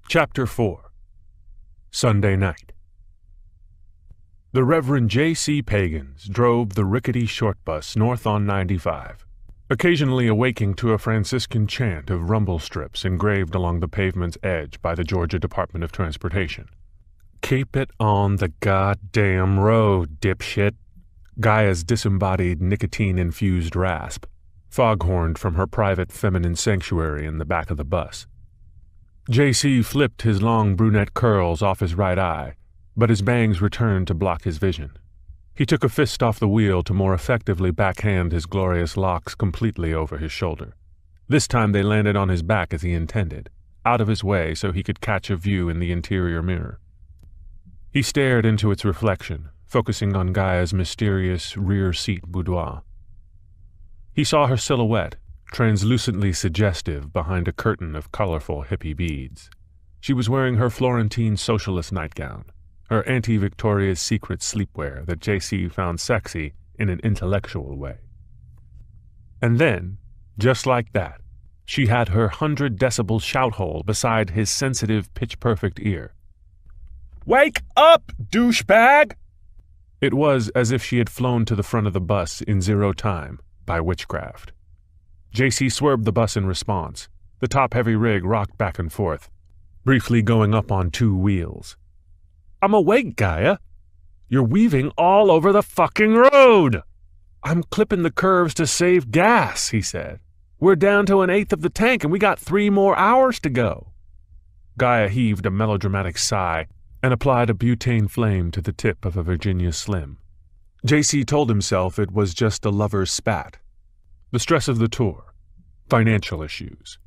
Chapter 4 Sunday Night. The Reverend J.C. Pagans drove the rickety short bus north on 95, occasionally awaking to a Franciscan chant of rumble strips engraved along the pavement's edge by the Georgia Department of Transportation. "Keep it on the goddamn road, dipshit," Gaia's disembodied nicotine-infused rasp, foghorned from her private feminine sanctuary in the back of the bus. J.C. flipped his long brunette curls off his right eye, but his bangs returned to block his vision. He took a fist off the wheel to more effectively backhand his glorious locks completely over his shoulder. This time they landed on his back as he intended, out of his way so he could catch a view in the interior mirror. He stared into its reflection, focusing on Gaia's mysterious rear seat boudoir. He saw her silhouette, translucently suggestive behind a curtain of colorful hippie beads. She was wearing her Florentine socialist nightgown, her anti-Victoria's Secret sleepwear that J.C. found sexy in an intellectual way. And then, just like that, she had her 100-decibel shout hole beside his sensitive, pitch-perfect ear. "Wake up, douchebag!" It was as if she had flown to the front of the bus in 0 time, by witchcraft. J.C. swerved the bus in response. The top-heavy rig rocked back and forth, briefly going up on 2 wheels. "I'm awake, Gaia. You're weaving all over the fucking road." "I'm clipping the curves to save gas," he said. "We're down to 1/8 of the tank and we got 3 more hours to go." Gaia heaved a melodramatic sigh and applied a butane flame to the tip of a Virginia Slim. J.C. told himself it was just a lover's spat. The stress of the tour, financial issues,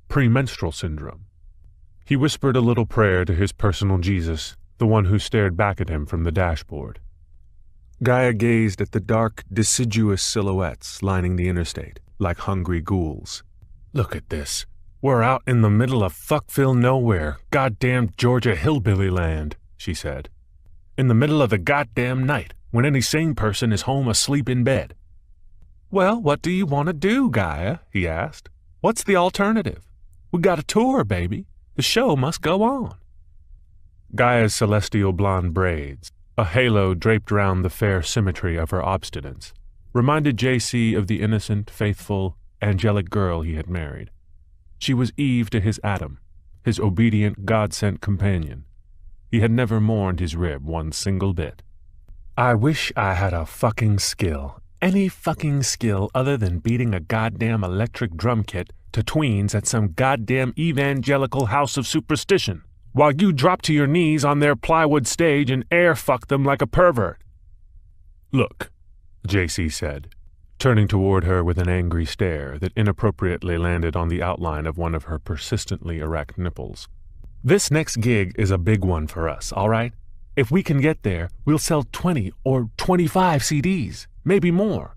premenstrual syndrome. He whispered a little prayer to his personal Jesus, the one who stared back at him from the dashboard. Gaia gazed at the dark, deciduous silhouettes lining the interstate, like hungry ghouls. "Look at this. We're out in the middle of fuckville nowhere, goddamn Georgia hillbilly land," she said. "In the middle of the goddamn night, when any sane person is home asleep in bed." "Well, what do you want to do, Gaia?" he asked. "What's the alternative? We got a tour, baby. The show must go on." Gaia's celestial blonde braids, a halo draped round the fair symmetry of her obstinance, reminded J.C. of the innocent, faithful, angelic girl he had married. She was Eve to his Adam, his obedient, God-sent companion. He had never mourned his rib one single bit. "I wish I had a fucking skill. Any fucking skill other than beating a goddamn electric drum kit to tweens at some goddamn evangelical house of superstition, while you drop to your knees on their plywood stage and air fuck them like a pervert." "Look," J.C. said, turning toward her with an angry stare that inappropriately landed on the outline of one of her persistently erect nipples. "This next gig is a big one for us, all right? If we can get there, we'll sell 20 or 25 CDs, maybe more.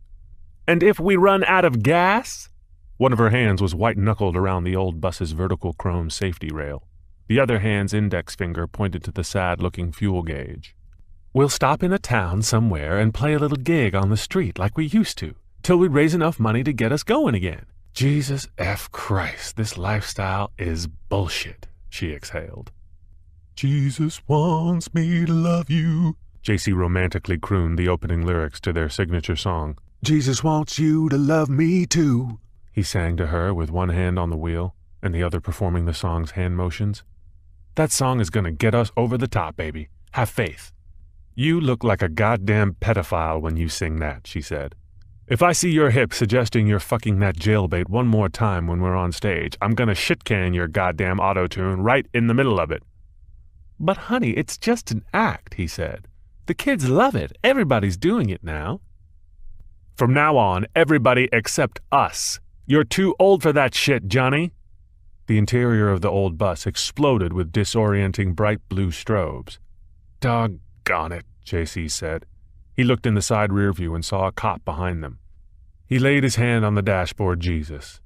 And if we run out of gas?" One of her hands was white-knuckled around the old bus's vertical chrome safety rail. The other hand's index finger pointed to the sad-looking fuel gauge. "We'll stop in a town somewhere and play a little gig on the street like we used to, till we raise enough money to get us going again." "Jesus F. Christ, this lifestyle is bullshit," she exhaled. "Jesus wants me to love you," J.C. romantically crooned the opening lyrics to their signature song. "Jesus wants you to love me too," he sang to her with one hand on the wheel and the other performing the song's hand motions. "That song is gonna get us over the top, baby. Have faith." "You look like a goddamn pedophile when you sing that," she said. "If I see your hip suggesting you're fucking that jailbait one more time when we're on stage, I'm gonna shit-can your goddamn auto-tune right in the middle of it." "But honey, it's just an act," he said. "The kids love it. Everybody's doing it now." "From now on, everybody except us. You're too old for that shit, Johnny." The interior of the old bus exploded with disorienting bright blue strobes. "Doggone it," J.C. said. He looked in the side rear view and saw a cop behind them. He laid his hand on the dashboard Jesus.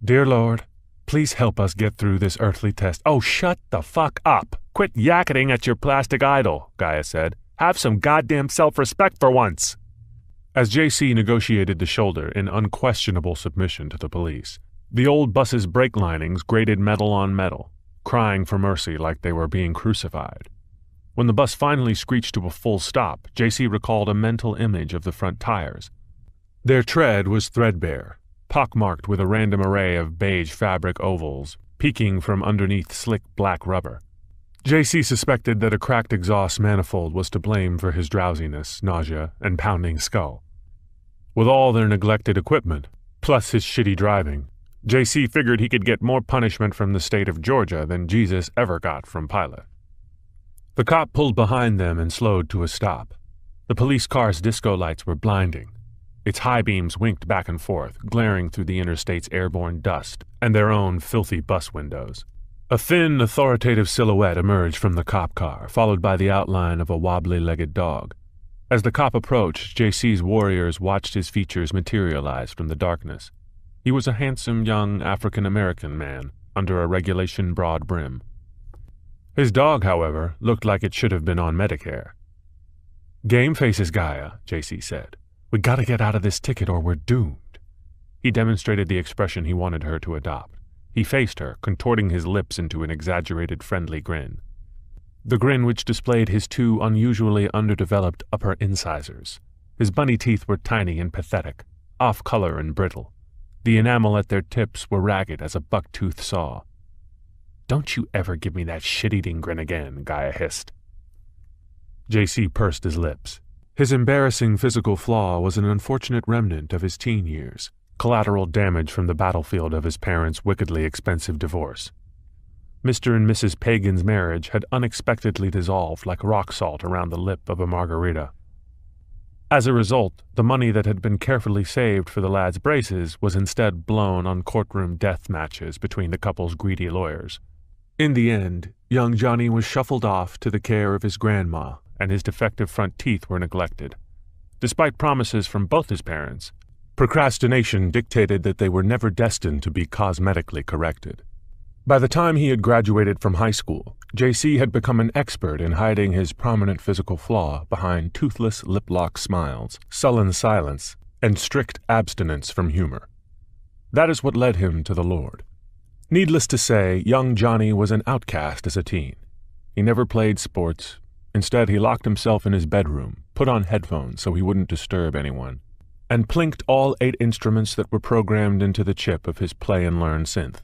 "Dear Lord, please help us get through this earthly test." "Oh, shut the fuck up. Quit yakketing at your plastic idol," Gaia said. "Have some goddamn self-respect for once." As J.C. negotiated the shoulder in unquestionable submission to the police, the old bus's brake linings grated metal on metal, crying for mercy like they were being crucified. When the bus finally screeched to a full stop, JC recalled a mental image of the front tires. Their tread was threadbare, pockmarked with a random array of beige fabric ovals peeking from underneath slick black rubber. JC suspected that a cracked exhaust manifold was to blame for his drowsiness, nausea, and pounding skull. With all their neglected equipment, plus his shitty driving, JC figured he could get more punishment from the state of Georgia than Jesus ever got from Pilate. The cop pulled behind them and slowed to a stop. The police car's disco lights were blinding. Its high beams winked back and forth, glaring through the interstate's airborne dust and their own filthy bus windows. A thin, authoritative silhouette emerged from the cop car, followed by the outline of a wobbly-legged dog. As the cop approached, JC's warriors watched his features materialize from the darkness. He was a handsome young African-American man under a regulation broad brim. His dog, however, looked like it should have been on Medicare. "Game faces, Gaia," JC said. "We gotta get out of this ticket or we're doomed." He demonstrated the expression he wanted her to adopt. He faced her, contorting his lips into an exaggerated friendly grin. The grin which displayed his two unusually underdeveloped upper incisors. His bunny teeth were tiny and pathetic, off-color and brittle. The enamel at their tips were ragged as a buck-tooth saw. "Don't you ever give me that shit-eating grin again," Gaia hissed. JC pursed his lips. His embarrassing physical flaw was an unfortunate remnant of his teen years, collateral damage from the battlefield of his parents' wickedly expensive divorce. Mr. and Mrs. Pagan's marriage had unexpectedly dissolved like rock salt around the lip of a margarita. As a result, the money that had been carefully saved for the lad's braces was instead blown on courtroom death matches between the couple's greedy lawyers. In the end, young Johnny was shuffled off to the care of his grandma, and his defective front teeth were neglected. Despite promises from both his parents, procrastination dictated that they were never destined to be cosmetically corrected. By the time he had graduated from high school, JC had become an expert in hiding his prominent physical flaw behind toothless lip-lock smiles, sullen silence, and strict abstinence from humor. That is what led him to the Lord. Needless to say, young Johnny was an outcast as a teen. He never played sports. Instead, he locked himself in his bedroom, put on headphones so he wouldn't disturb anyone, and plinked all 8 instruments that were programmed into the chip of his play-and-learn synth.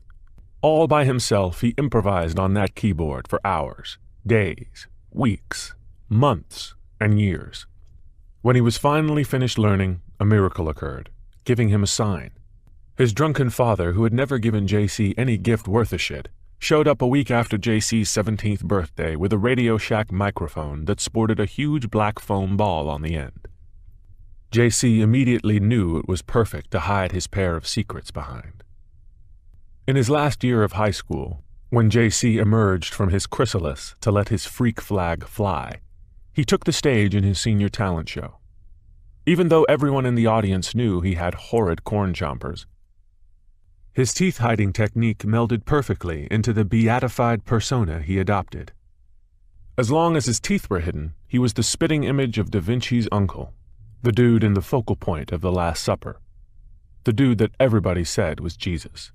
All by himself, he improvised on that keyboard for hours, days, weeks, months, and years. When he was finally finished learning, a miracle occurred, giving him a sign. His drunken father, who had never given JC any gift worth a shit, showed up a week after JC's 17th birthday with a Radio Shack microphone that sported a huge black foam ball on the end. JC immediately knew it was perfect to hide his pair of secrets behind. In his last year of high school, when JC emerged from his chrysalis to let his freak flag fly, he took the stage in his senior talent show. Even though everyone in the audience knew he had horrid corn chompers, his teeth-hiding technique melded perfectly into the beatified persona he adopted. As long as his teeth were hidden, he was the spitting image of Da Vinci's uncle, the dude in the focal point of The Last Supper, the dude that everybody said was Jesus.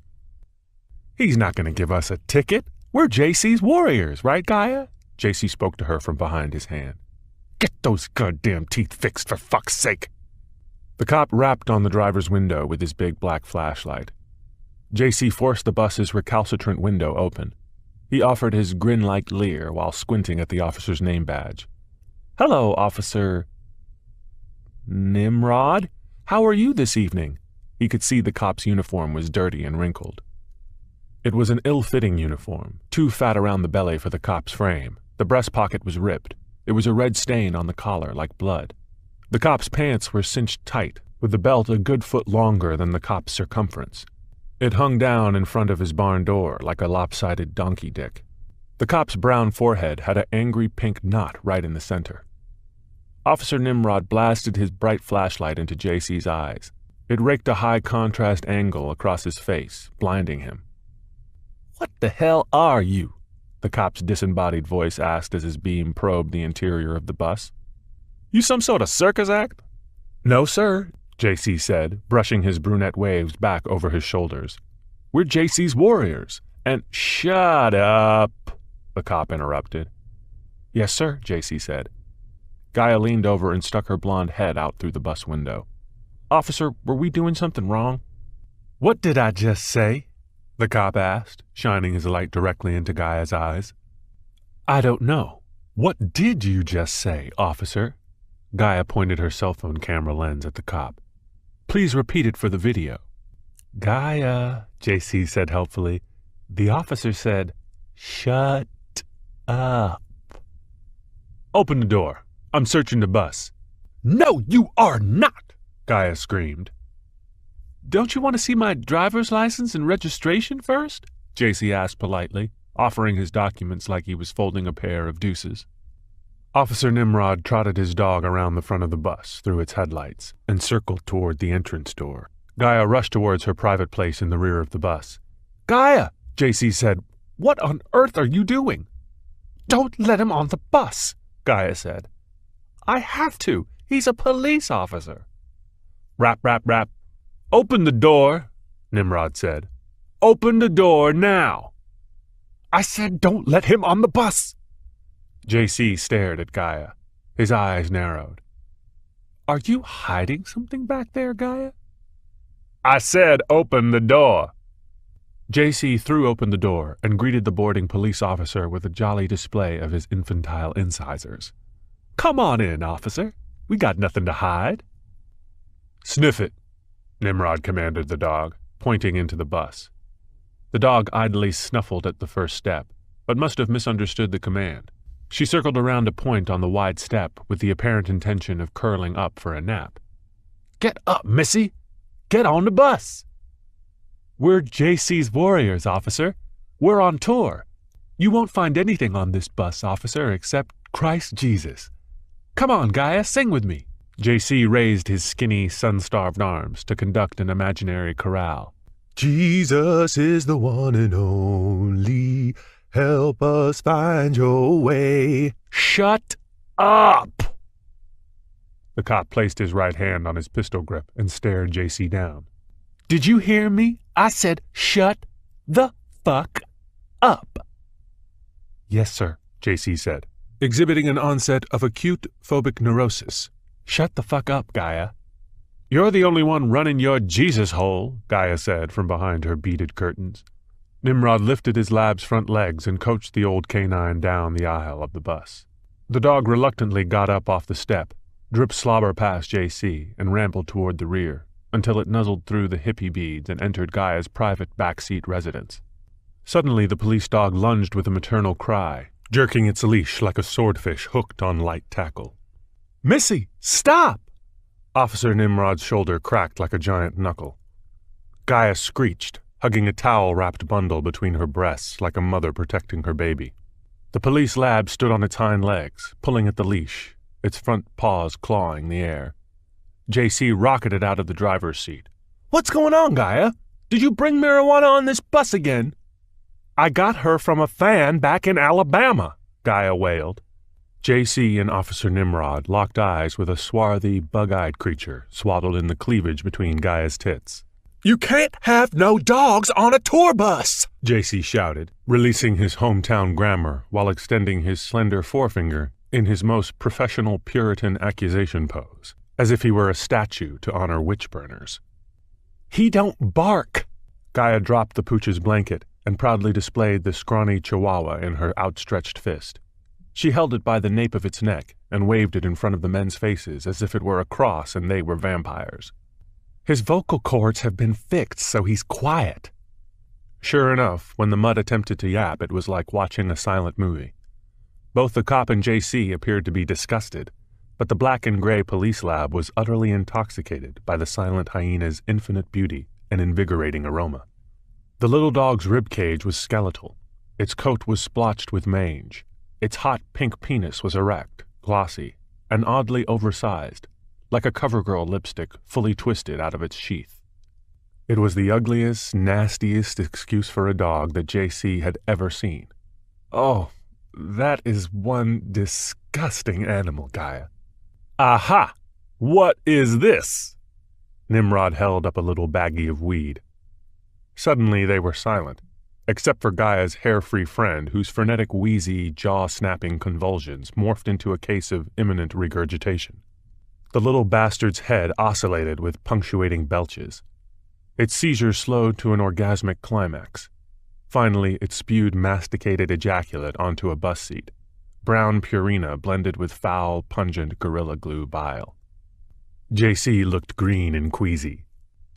"He's not going to give us a ticket. We're JC's warriors, right, Gaia?" JC spoke to her from behind his hand. "Get those goddamn teeth fixed, for fuck's sake!" The cop rapped on the driver's window with his big black flashlight. JC forced the bus's recalcitrant window open. He offered his grin-like leer while squinting at the officer's name badge. "Hello, Officer Nimrod. How are you this evening?" He could see the cop's uniform was dirty and wrinkled. It was an ill-fitting uniform, too fat around the belly for the cop's frame. The breast pocket was ripped. It was a red stain on the collar like blood. The cop's pants were cinched tight, with the belt a good foot longer than the cop's circumference. It hung down in front of his barn door like a lopsided donkey dick. The cop's brown forehead had an angry pink knot right in the center. Officer Nimrod blasted his bright flashlight into JC's eyes. It raked a high-contrast angle across his face, blinding him. "What the hell are you?" the cop's disembodied voice asked as his beam probed the interior of the bus. "You some sort of circus act?" "No, sir," JC said, brushing his brunette waves back over his shoulders. "We're JC's warriors, And shut up, the cop interrupted. Yes, sir, JC said. Gaia leaned over and stuck her blonde head out through the bus window. Officer, were we doing something wrong? What did I just say? The cop asked, shining his light directly into Gaia's eyes. I don't know. What did you just say, officer? Gaia pointed her cell phone camera lens at the cop. Please repeat it for the video. Gaia, JC said helpfully. The officer said, shut up. Open the door. I'm searching the bus. No, you are not, Gaia screamed. Don't you want to see my driver's license and registration first? JC asked politely, offering his documents like he was folding a pair of deuces. Officer Nimrod trotted his dog around the front of the bus through its headlights and circled toward the entrance door. Gaia rushed towards her private place in the rear of the bus. Gaia, JC said, what on earth are you doing? Don't let him on the bus, Gaia said. I have to. He's a police officer. Rap, rap, rap. Open the door, Nimrod said. Open the door now. I said don't let him on the bus. JC stared at Gaia. His eyes narrowed. Are you hiding something back there, Gaia? I said open the door. JC threw open the door and greeted the boarding police officer with a jolly display of his infantile incisors. Come on in, officer. We got nothing to hide. Sniff it, Nimrod commanded the dog, pointing into the bus. The dog idly snuffled at the first step, but must have misunderstood the command. She circled around a point on the wide step with the apparent intention of curling up for a nap. Get up, missy! Get on the bus! We're JC's Warriors, officer. We're on tour. You won't find anything on this bus, officer, except Christ Jesus. Come on, Gaia, sing with me. JC raised his skinny, sun-starved arms to conduct an imaginary chorale. Jesus is the one and only. Help us find your way. Shut up! The cop placed his right hand on his pistol grip and stared JC down. Did you hear me? I said shut the fuck up. Yes, sir, JC said, exhibiting an onset of acute phobic neurosis. Shut the fuck up, Gaia. You're the only one running your Jesus hole, Gaia said from behind her beaded curtains. Nimrod lifted his lab's front legs and coached the old canine down the aisle of the bus. The dog reluctantly got up off the step, dripped slobber past JC, and rambled toward the rear, until it nuzzled through the hippie beads and entered Gaia's private backseat residence. Suddenly the police dog lunged with a maternal cry, jerking its leash like a swordfish hooked on light tackle. Missy, stop! Officer Nimrod's shoulder cracked like a giant knuckle. Gaia screeched, hugging a towel-wrapped bundle between her breasts like a mother protecting her baby. The police lab stood on its hind legs, pulling at the leash, its front paws clawing the air. JC rocketed out of the driver's seat. What's going on, Gaia? Did you bring marijuana on this bus again? I got her from a fan back in Alabama, Gaia wailed. JC and Officer Nimrod locked eyes with a swarthy, bug-eyed creature swaddled in the cleavage between Gaia's tits. You can't have no dogs on a tour bus, JC shouted, releasing his hometown grammar while extending his slender forefinger in his most professional Puritan accusation pose, as if he were a statue to honor witch-burners. He don't bark. Gaia dropped the pooch's blanket and proudly displayed the scrawny chihuahua in her outstretched fist. She held it by the nape of its neck and waved it in front of the men's faces as if it were a cross and they were vampires. His vocal cords have been fixed so he's quiet. Sure enough, when the mutt attempted to yap, it was like watching a silent movie. Both the cop and JC appeared to be disgusted, but the black and gray police lab was utterly intoxicated by the silent hyena's infinite beauty and invigorating aroma. The little dog's ribcage was skeletal. Its coat was splotched with mange. Its hot pink penis was erect, glossy, and oddly oversized, like a CoverGirl lipstick fully twisted out of its sheath. It was the ugliest, nastiest excuse for a dog that JC had ever seen. Oh, that is one disgusting animal, Gaia. Aha! What is this? Nimrod held up a little baggie of weed. Suddenly they were silent, except for Gaia's hair-free friend, whose frenetic, wheezy, jaw-snapping convulsions morphed into a case of imminent regurgitation. The little bastard's head oscillated with punctuating belches. Its seizures slowed to an orgasmic climax. Finally, it spewed masticated ejaculate onto a bus seat, brown purina blended with foul, pungent Gorilla Glue bile. JC looked green and queasy.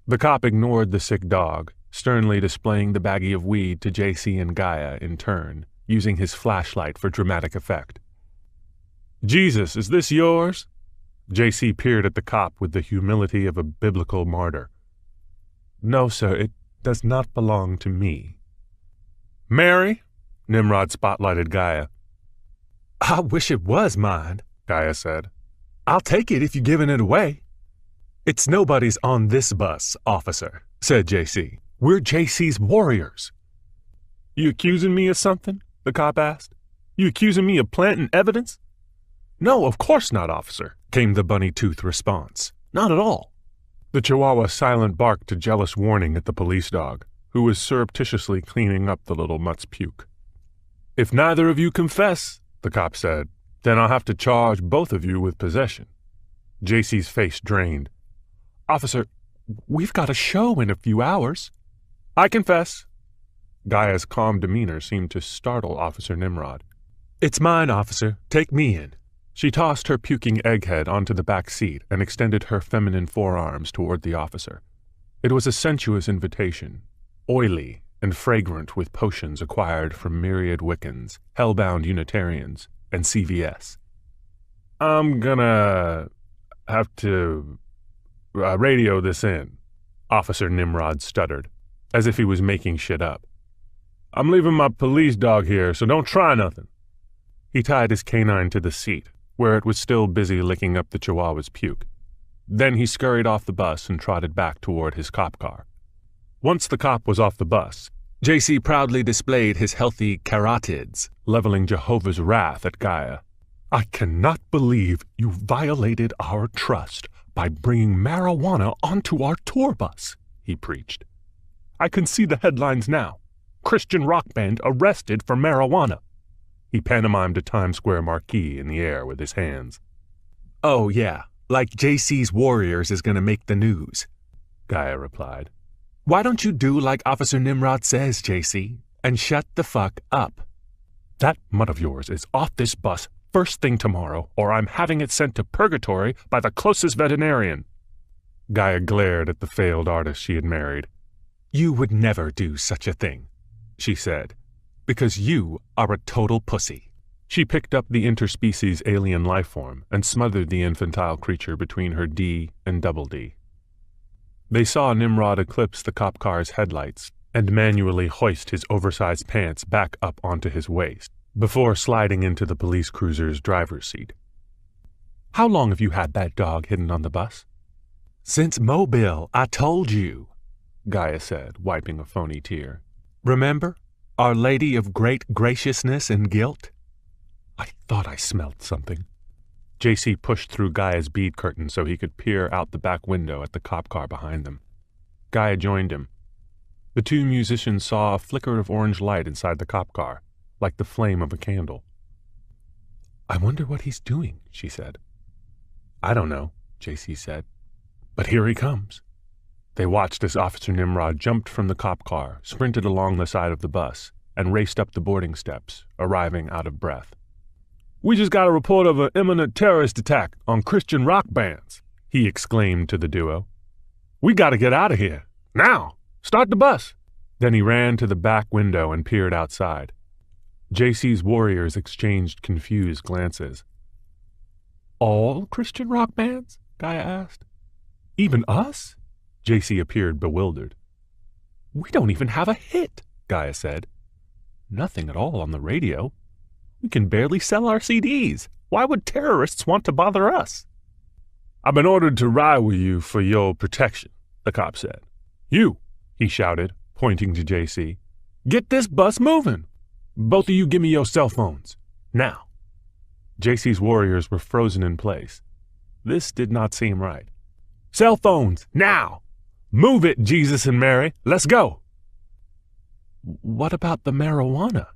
The cop ignored the sick dog, sternly displaying the baggie of weed to JC and Gaia in turn, using his flashlight for dramatic effect. "Jesus, is this yours?" JC peered at the cop with the humility of a biblical martyr. "No, sir, it does not belong to me." "Mary?" Nimrod spotlighted Gaia. "I wish it was mine," Gaia said. "I'll take it if you're giving it away." "It's nobody's on this bus, officer," said JC. "We're JC's warriors." "You accusing me of something?" the cop asked. "You accusing me of planting evidence?" "No, of course not, officer," came the bunny-tooth response. "Not at all." The Chihuahua silent barked a jealous warning at the police dog, who was surreptitiously cleaning up the little mutt's puke. "If neither of you confess," the cop said, "then I'll have to charge both of you with possession." JC's face drained. "Officer, we've got a show in a few hours." "I confess." Gaia's calm demeanor seemed to startle Officer Nimrod. "It's mine, officer. Take me in." She tossed her puking egghead onto the back seat and extended her feminine forearms toward the officer. It was a sensuous invitation, oily and fragrant with potions acquired from myriad Wiccans, hellbound Unitarians, and CVS. "I'm gonna have to radio this in," Officer Nimrod stuttered, as if he was making shit up. "I'm leaving my police dog here, so don't try nothing." He tied his canine to the seat, where it was still busy licking up the Chihuahua's puke. Then he scurried off the bus and trotted back toward his cop car. Once the cop was off the bus, JC proudly displayed his healthy carotids, leveling Jehovah's wrath at Gaia. "I cannot believe you violated our trust by bringing marijuana onto our tour bus," he preached. "I can see the headlines now. Christian rock band arrested for marijuana." He pantomimed a Times Square marquee in the air with his hands. "Oh, yeah, like JC's Warriors is going to make the news," Gaia replied. "Why don't you do like Officer Nimrod says, JC, and shut the fuck up?" "That mutt of yours is off this bus first thing tomorrow, or I'm having it sent to purgatory by the closest veterinarian." Gaia glared at the failed artist she had married. "You would never do such a thing," she said, "because you are a total pussy." She picked up the interspecies alien life form and smothered the infantile creature between her D and double D. They saw Nimrod eclipse the cop car's headlights and manually hoist his oversized pants back up onto his waist before sliding into the police cruiser's driver's seat. "How long have you had that dog hidden on the bus?" "Since Mobile, I told you," Gaia said, wiping a phony tear. "Remember? Our Lady of Great Graciousness and Guilt?" "I thought I smelled something." JC pushed through Gaia's bead curtain so he could peer out the back window at the cop car behind them. Gaia joined him. The two musicians saw a flicker of orange light inside the cop car, like the flame of a candle. "I wonder what he's doing," she said. "I don't know," JC said. "But here he comes." They watched as Officer Nimrod jumped from the cop car, sprinted along the side of the bus, and raced up the boarding steps, arriving out of breath. "We just got a report of an imminent terrorist attack on Christian rock bands," he exclaimed to the duo. "We gotta get out of here. Now! Start the bus!" Then he ran to the back window and peered outside. JC's Warriors exchanged confused glances. "All Christian rock bands?" Gaia asked. "Even us?" JC appeared bewildered. "We don't even have a hit," Gaia said. "Nothing at all on the radio. We can barely sell our CDs. Why would terrorists want to bother us?" "I've been ordered to ride with you for your protection," the cop said. "You," he shouted, pointing to JC. "Get this bus moving. Both of you give me your cell phones. Now." JC's Warriors were frozen in place. This did not seem right. "Cell phones, now! Move it, Jesus and Mary. Let's go." What about the marijuana?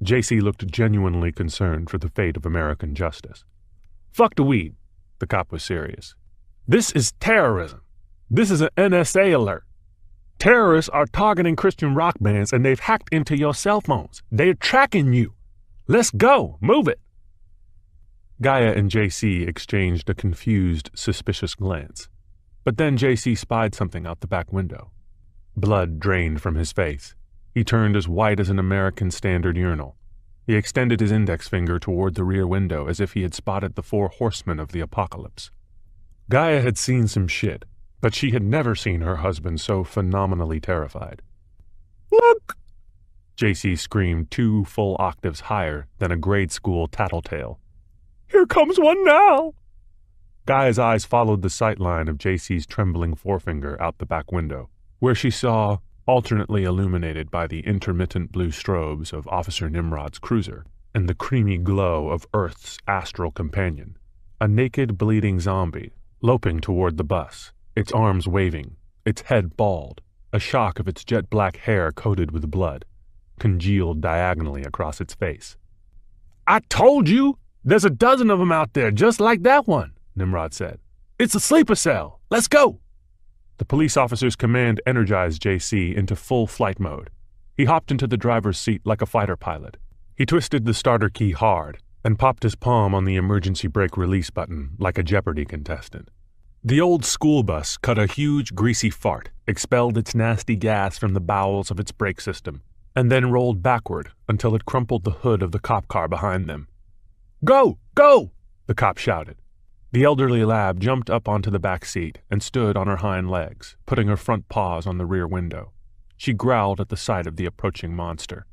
JC looked genuinely concerned for the fate of American justice. Fuck the weed, the cop was serious. This is terrorism. This is an NSA alert. Terrorists are targeting Christian rock bands and they've hacked into your cell phones. They're tracking you. Let's go. Move it. Gaia and JC exchanged a confused, suspicious glance. But then JC spied something out the back window. Blood drained from his face. He turned as white as an American standard urinal. He extended his index finger toward the rear window as if he had spotted the 4 horsemen of the apocalypse. Gaia had seen some shit, but she had never seen her husband so phenomenally terrified. Look! JC screamed 2 full octaves higher than a grade school tattletale. Here comes one now! Gaia's eyes followed the sightline of JC's trembling forefinger out the back window, where she saw, alternately illuminated by the intermittent blue strobes of Officer Nimrod's cruiser and the creamy glow of Earth's astral companion, a naked, bleeding zombie loping toward the bus, its arms waving, its head bald, a shock of its jet-black hair coated with blood, congealed diagonally across its face. I told you! There's a dozen of them out there just like that one, Nimrod said. It's a sleeper cell. Let's go! The police officer's command energized JC into full flight mode. He hopped into the driver's seat like a fighter pilot. He twisted the starter key hard and popped his palm on the emergency brake release button like a Jeopardy contestant. The old school bus cut a huge, greasy fart, expelled its nasty gas from the bowels of its brake system, and then rolled backward until it crumpled the hood of the cop car behind them. Go! Go! The cop shouted. The elderly lab jumped up onto the back seat and stood on her hind legs, putting her front paws on the rear window. She growled at the sight of the approaching monster.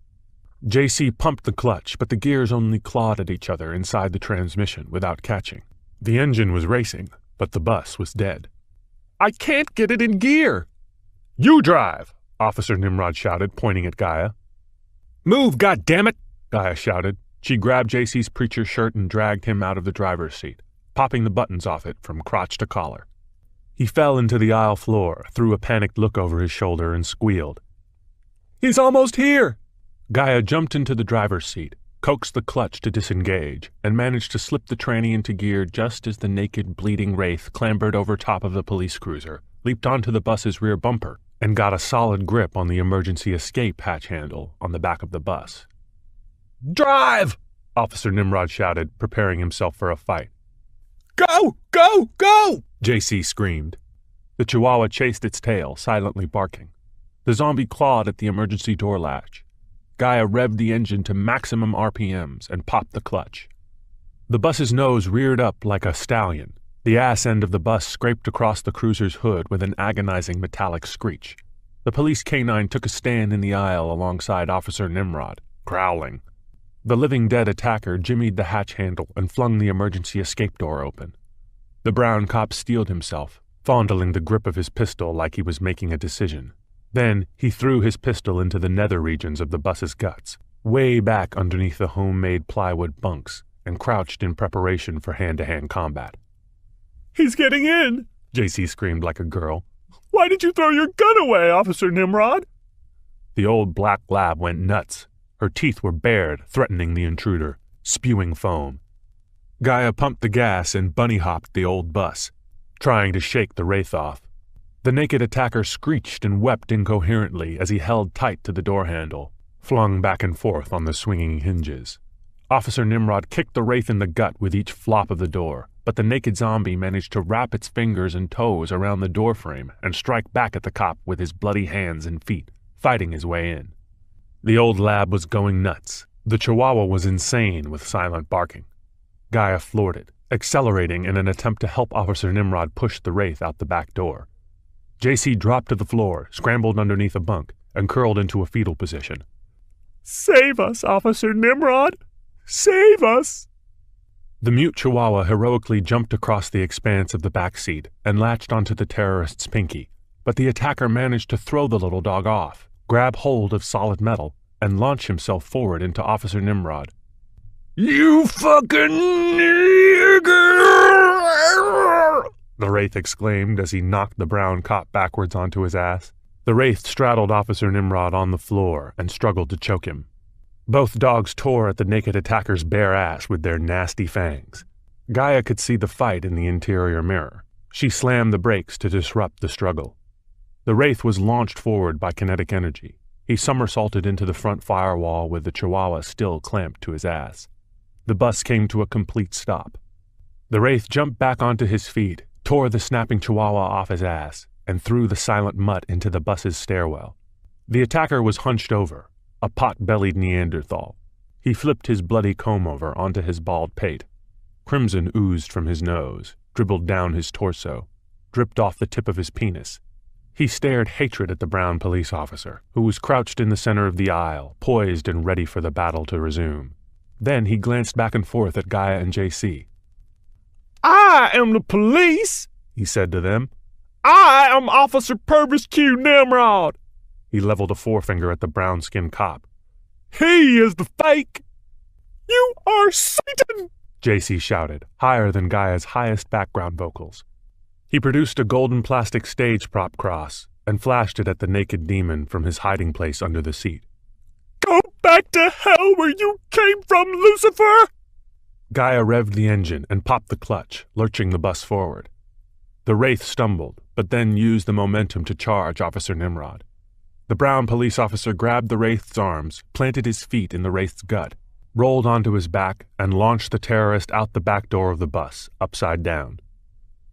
JC pumped the clutch, but the gears only clawed at each other inside the transmission without catching. The engine was racing, but the bus was dead. I can't get it in gear! You drive! Officer Nimrod shouted, pointing at Gaia. Move, goddammit! Gaia shouted. She grabbed JC's preacher shirt and dragged him out of the driver's seat, popping the buttons off it from crotch to collar. He fell into the aisle floor, threw a panicked look over his shoulder, and squealed. He's almost here! Gaia jumped into the driver's seat, coaxed the clutch to disengage, and managed to slip the tranny into gear just as the naked, bleeding wraith clambered over top of the police cruiser, leaped onto the bus's rear bumper, and got a solid grip on the emergency escape hatch handle on the back of the bus. Drive! Officer Nimrod shouted, preparing himself for a fight. Go! Go! Go! JC screamed. The chihuahua chased its tail, silently barking. The zombie clawed at the emergency door latch. Gaia revved the engine to maximum RPMs and popped the clutch. The bus's nose reared up like a stallion. The ass end of the bus scraped across the cruiser's hood with an agonizing metallic screech. The police canine took a stand in the aisle alongside Officer Nimrod, growling. The living dead attacker jimmied the hatch handle and flung the emergency escape door open. The brown cop steeled himself, fondling the grip of his pistol like he was making a decision. Then he threw his pistol into the nether regions of the bus's guts, way back underneath the homemade plywood bunks, and crouched in preparation for hand-to-hand combat. He's getting in! JC screamed like a girl. Why did you throw your gun away, Officer Nimrod? The old black lab went nuts. Her teeth were bared, threatening the intruder, spewing foam. Gaia pumped the gas and bunny-hopped the old bus, trying to shake the wraith off. The naked attacker screeched and wept incoherently as he held tight to the door handle, flung back and forth on the swinging hinges. Officer Nimrod kicked the wraith in the gut with each flop of the door, but the naked zombie managed to wrap its fingers and toes around the doorframe and strike back at the cop with his bloody hands and feet, fighting his way in. The old lab was going nuts. The chihuahua was insane with silent barking. Gaia floored it, accelerating in an attempt to help Officer Nimrod push the wraith out the back door. JC dropped to the floor, scrambled underneath a bunk, and curled into a fetal position. Save us, Officer Nimrod! Save us! The mute chihuahua heroically jumped across the expanse of the back seat and latched onto the terrorist's pinky, but the attacker managed to throw the little dog off, grab hold of solid metal, and launch himself forward into Officer Nimrod. You fucking nigger! The wraith exclaimed as he knocked the brown cop backwards onto his ass. The Wraith straddled Officer Nimrod on the floor and struggled to choke him. Both dogs tore at the naked attacker's bare ass with their nasty fangs. Gaia could see the fight in the interior mirror. She slammed the brakes to disrupt the struggle. The Wraith was launched forward by kinetic energy. He somersaulted into the front firewall with the Chihuahua still clamped to his ass. The bus came to a complete stop. The Wraith jumped back onto his feet, tore the snapping Chihuahua off his ass, and threw the silent mutt into the bus's stairwell. The attacker was hunched over, a pot-bellied Neanderthal. He flipped his bloody comb-over onto his bald pate. Crimson oozed from his nose, dribbled down his torso, dripped off the tip of his penis. He stared hatred at the brown police officer, who was crouched in the center of the aisle, poised and ready for the battle to resume. Then he glanced back and forth at Gaia and JC. "I am the police," he said to them. "I am Officer Purvis Q. Nimrod." He leveled a forefinger at the brown-skinned cop. "He is the fake." "You are Satan," JC shouted, higher than Gaia's highest background vocals. He produced a golden plastic stage prop cross and flashed it at the naked demon from his hiding place under the seat. "Go back to hell where you came from, Lucifer!" Gaia revved the engine and popped the clutch, lurching the bus forward. The Wraith stumbled, but then used the momentum to charge Officer Nimrod. The brown police officer grabbed the Wraith's arms, planted his feet in the Wraith's gut, rolled onto his back, and launched the terrorist out the back door of the bus, upside down.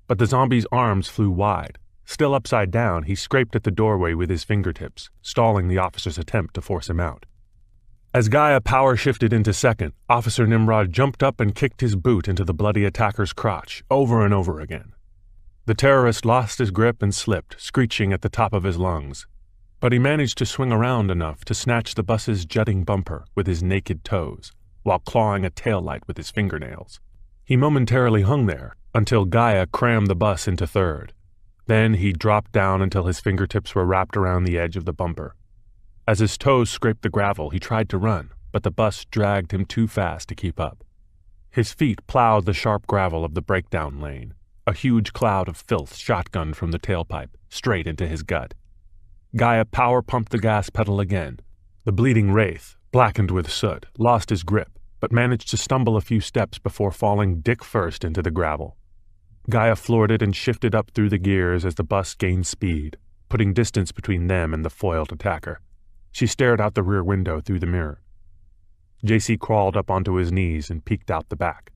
But the zombie's arms flew wide. Still upside down, he scraped at the doorway with his fingertips, stalling the officer's attempt to force him out. As Gaia power-shifted into second, Officer Nimrod jumped up and kicked his boot into the bloody attacker's crotch, over and over again. The terrorist lost his grip and slipped, screeching at the top of his lungs. But he managed to swing around enough to snatch the bus's jutting bumper with his naked toes, while clawing a taillight with his fingernails. He momentarily hung there, until Gaia crammed the bus into third. Then he dropped down until his fingertips were wrapped around the edge of the bumper. As his toes scraped the gravel, he tried to run, but the bus dragged him too fast to keep up. His feet plowed the sharp gravel of the breakdown lane. A huge cloud of filth shotgunned from the tailpipe, straight into his gut. Gaia power-pumped the gas pedal again. The bleeding Wraith, blackened with soot, lost his grip, but managed to stumble a few steps before falling dick first into the gravel. Gaia floored it and shifted up through the gears as the bus gained speed, putting distance between them and the foiled attacker. She stared out the rear window through the mirror. JC crawled up onto his knees and peeked out the back.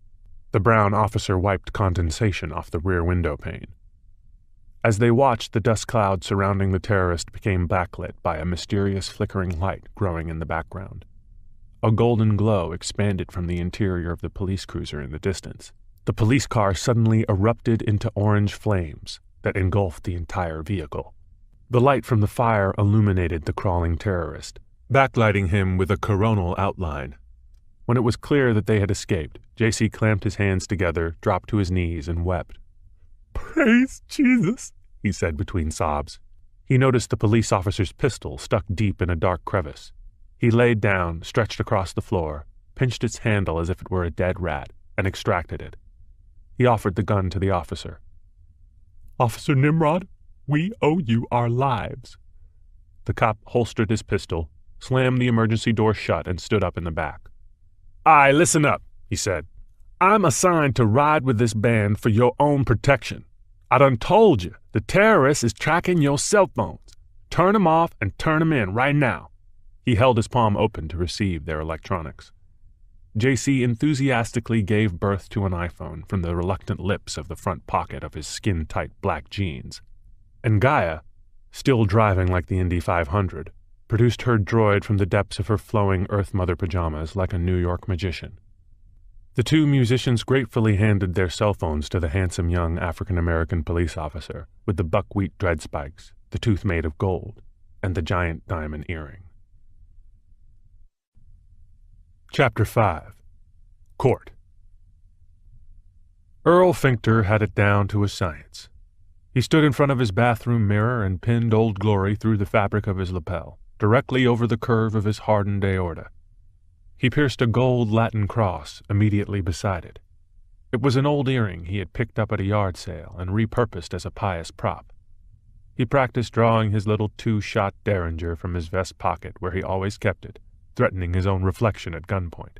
The brown officer wiped condensation off the rear window pane. As they watched, the dust cloud surrounding the terrorist became backlit by a mysterious flickering light growing in the background. A golden glow expanded from the interior of the police cruiser in the distance. The police car suddenly erupted into orange flames that engulfed the entire vehicle. The light from the fire illuminated the crawling terrorist, backlighting him with a coronal outline. When it was clear that they had escaped, JC clamped his hands together, dropped to his knees, and wept. "Praise Jesus," he said between sobs. He noticed the police officer's pistol stuck deep in a dark crevice. He laid down, stretched across the floor, pinched its handle as if it were a dead rat, and extracted it. He offered the gun to the officer. "Officer Nimrod, we owe you our lives." The cop holstered his pistol, slammed the emergency door shut, and stood up in the back. "Aye, listen up," he said. "I'm assigned to ride with this band for your own protection. I done told you, the terrorist is tracking your cell phones. Turn 'em off and turn 'em in right now." He held his palm open to receive their electronics. JC enthusiastically gave birth to an iPhone from the reluctant lips of the front pocket of his skin-tight black jeans. And Gaia, still driving like the Indy 500, produced her droid from the depths of her flowing Earth Mother pajamas like a New York magician. The two musicians gratefully handed their cell phones to the handsome young African-American police officer with the buckwheat dread spikes, the tooth made of gold, and the giant diamond earring. Chapter 5. Court. Earl Finkter had it down to a science. He stood in front of his bathroom mirror and pinned Old Glory through the fabric of his lapel, directly over the curve of his hardened aorta. He pierced a gold Latin cross immediately beside it. It was an old earring he had picked up at a yard sale and repurposed as a pious prop. He practiced drawing his little 2-shot Derringer from his vest pocket where he always kept it, threatening his own reflection at gunpoint.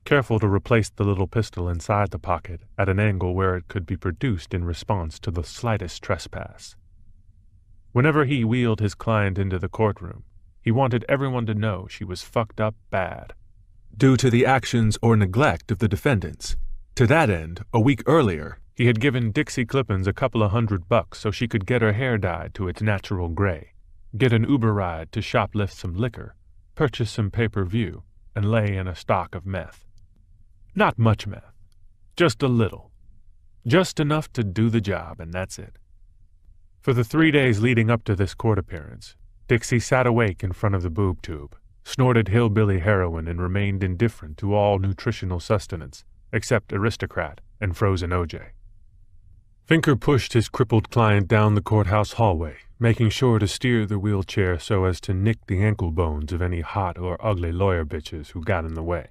Careful to replace the little pistol inside the pocket at an angle where it could be produced in response to the slightest trespass. Whenever he wheeled his client into the courtroom, he wanted everyone to know she was fucked up bad, due to the actions or neglect of the defendants. To that end, a week earlier, he had given Dixie Clippens a couple of $100 so she could get her hair dyed to its natural gray, get an Uber ride to shoplift some liquor, purchase some pay-per-view, and lay in a stock of meth. Not much meth, just a little. Just enough to do the job, and that's it. For the 3 days leading up to this court appearance, Dixie sat awake in front of the boob tube, snorted hillbilly heroin, and remained indifferent to all nutritional sustenance, except Aristocrat and frozen OJ. Finker pushed his crippled client down the courthouse hallway, making sure to steer the wheelchair so as to nick the ankle bones of any hot or ugly lawyer bitches who got in the way.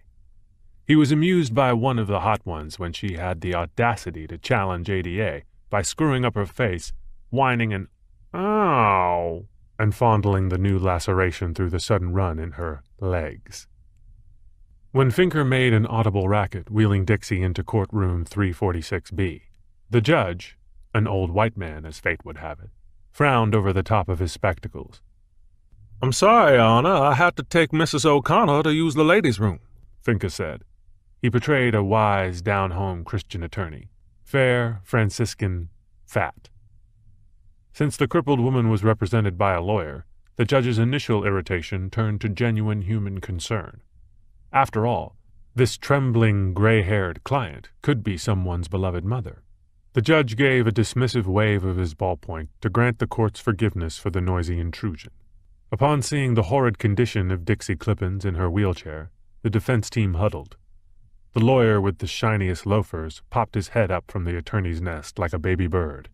He was amused by one of the hot ones when she had the audacity to challenge ADA by screwing up her face, whining an "ow," and fondling the new laceration through the sudden run in her legs. When Finker made an audible racket wheeling Dixie into courtroom 346B, the judge, an old white man as fate would have it, frowned over the top of his spectacles. "I'm sorry, Your Honor, I had to take Mrs. O'Connor to use the ladies' room," Finker said. He portrayed a wise, down-home Christian attorney, fair, Franciscan, fat. Since the crippled woman was represented by a lawyer, the judge's initial irritation turned to genuine human concern. After all, this trembling, gray-haired client could be someone's beloved mother. The judge gave a dismissive wave of his ballpoint to grant the court's forgiveness for the noisy intrusion. Upon seeing the horrid condition of Dixie Clippens in her wheelchair, the defense team huddled. The lawyer with the shiniest loafers popped his head up from the attorney's nest like a baby bird.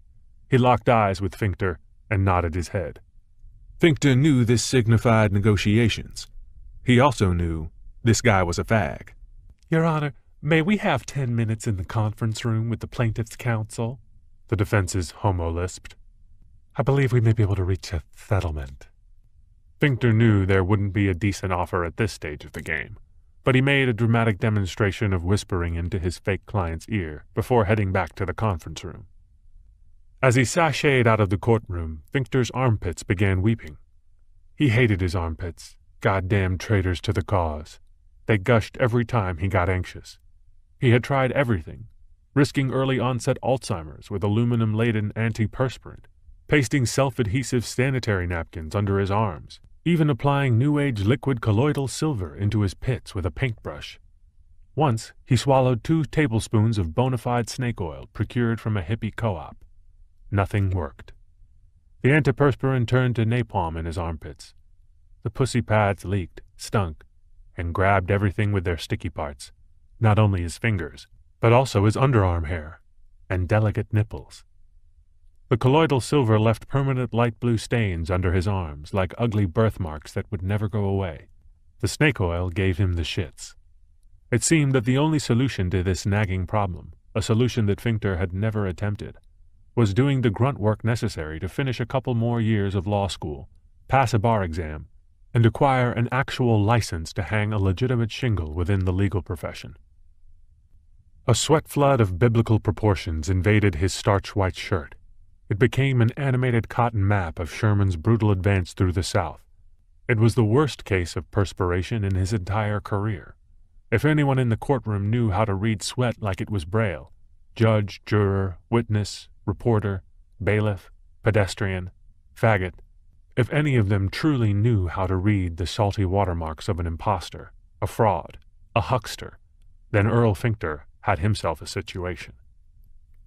He locked eyes with Finker and nodded his head. Finker knew this signified negotiations. He also knew this guy was a fag. "Your Honor, may we have 10 minutes in the conference room with the plaintiff's counsel?" the defense's homo lisped. "I believe we may be able to reach a settlement." Finker knew there wouldn't be a decent offer at this stage of the game, but he made a dramatic demonstration of whispering into his fake client's ear before heading back to the conference room. As he sashayed out of the courtroom, Finker's armpits began weeping. He hated his armpits, goddamn traitors to the cause. They gushed every time he got anxious. He had tried everything, risking early-onset Alzheimer's with aluminum-laden antiperspirant, pasting self-adhesive sanitary napkins under his arms, even applying new-age liquid colloidal silver into his pits with a paintbrush. Once, he swallowed 2 tablespoons of bona fide snake oil procured from a hippie co-op. Nothing worked. The antiperspirant turned to napalm in his armpits. The pussy pads leaked, stunk, and grabbed everything with their sticky parts, not only his fingers, but also his underarm hair and delicate nipples. The colloidal silver left permanent light blue stains under his arms like ugly birthmarks that would never go away. The snake oil gave him the shits. It seemed that the only solution to this nagging problem, a solution that Finker had never attempted, was doing the grunt work necessary to finish a couple more years of law school, pass a bar exam, and acquire an actual license to hang a legitimate shingle within the legal profession. A sweat flood of biblical proportions invaded his starch-white shirt. It became an animated cotton map of Sherman's brutal advance through the South. It was the worst case of perspiration in his entire career. If anyone in the courtroom knew how to read sweat like it was Braille, judge, juror, witness, reporter, bailiff, pedestrian, faggot, if any of them truly knew how to read the salty watermarks of an impostor, a fraud, a huckster, then Earl Finker had himself a situation.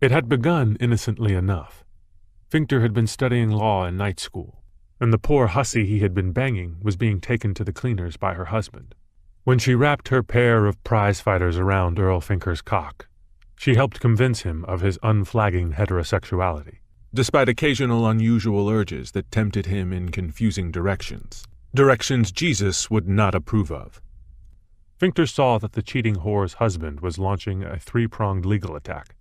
It had begun innocently enough. Finker had been studying law in night school, and the poor hussy he had been banging was being taken to the cleaners by her husband. When she wrapped her pair of prize-fighters around Earl Finker's cock, she helped convince him of his unflagging heterosexuality, despite occasional unusual urges that tempted him in confusing directions Jesus would not approve of. Finker saw that the cheating whore's husband was launching a 3-pronged legal attack.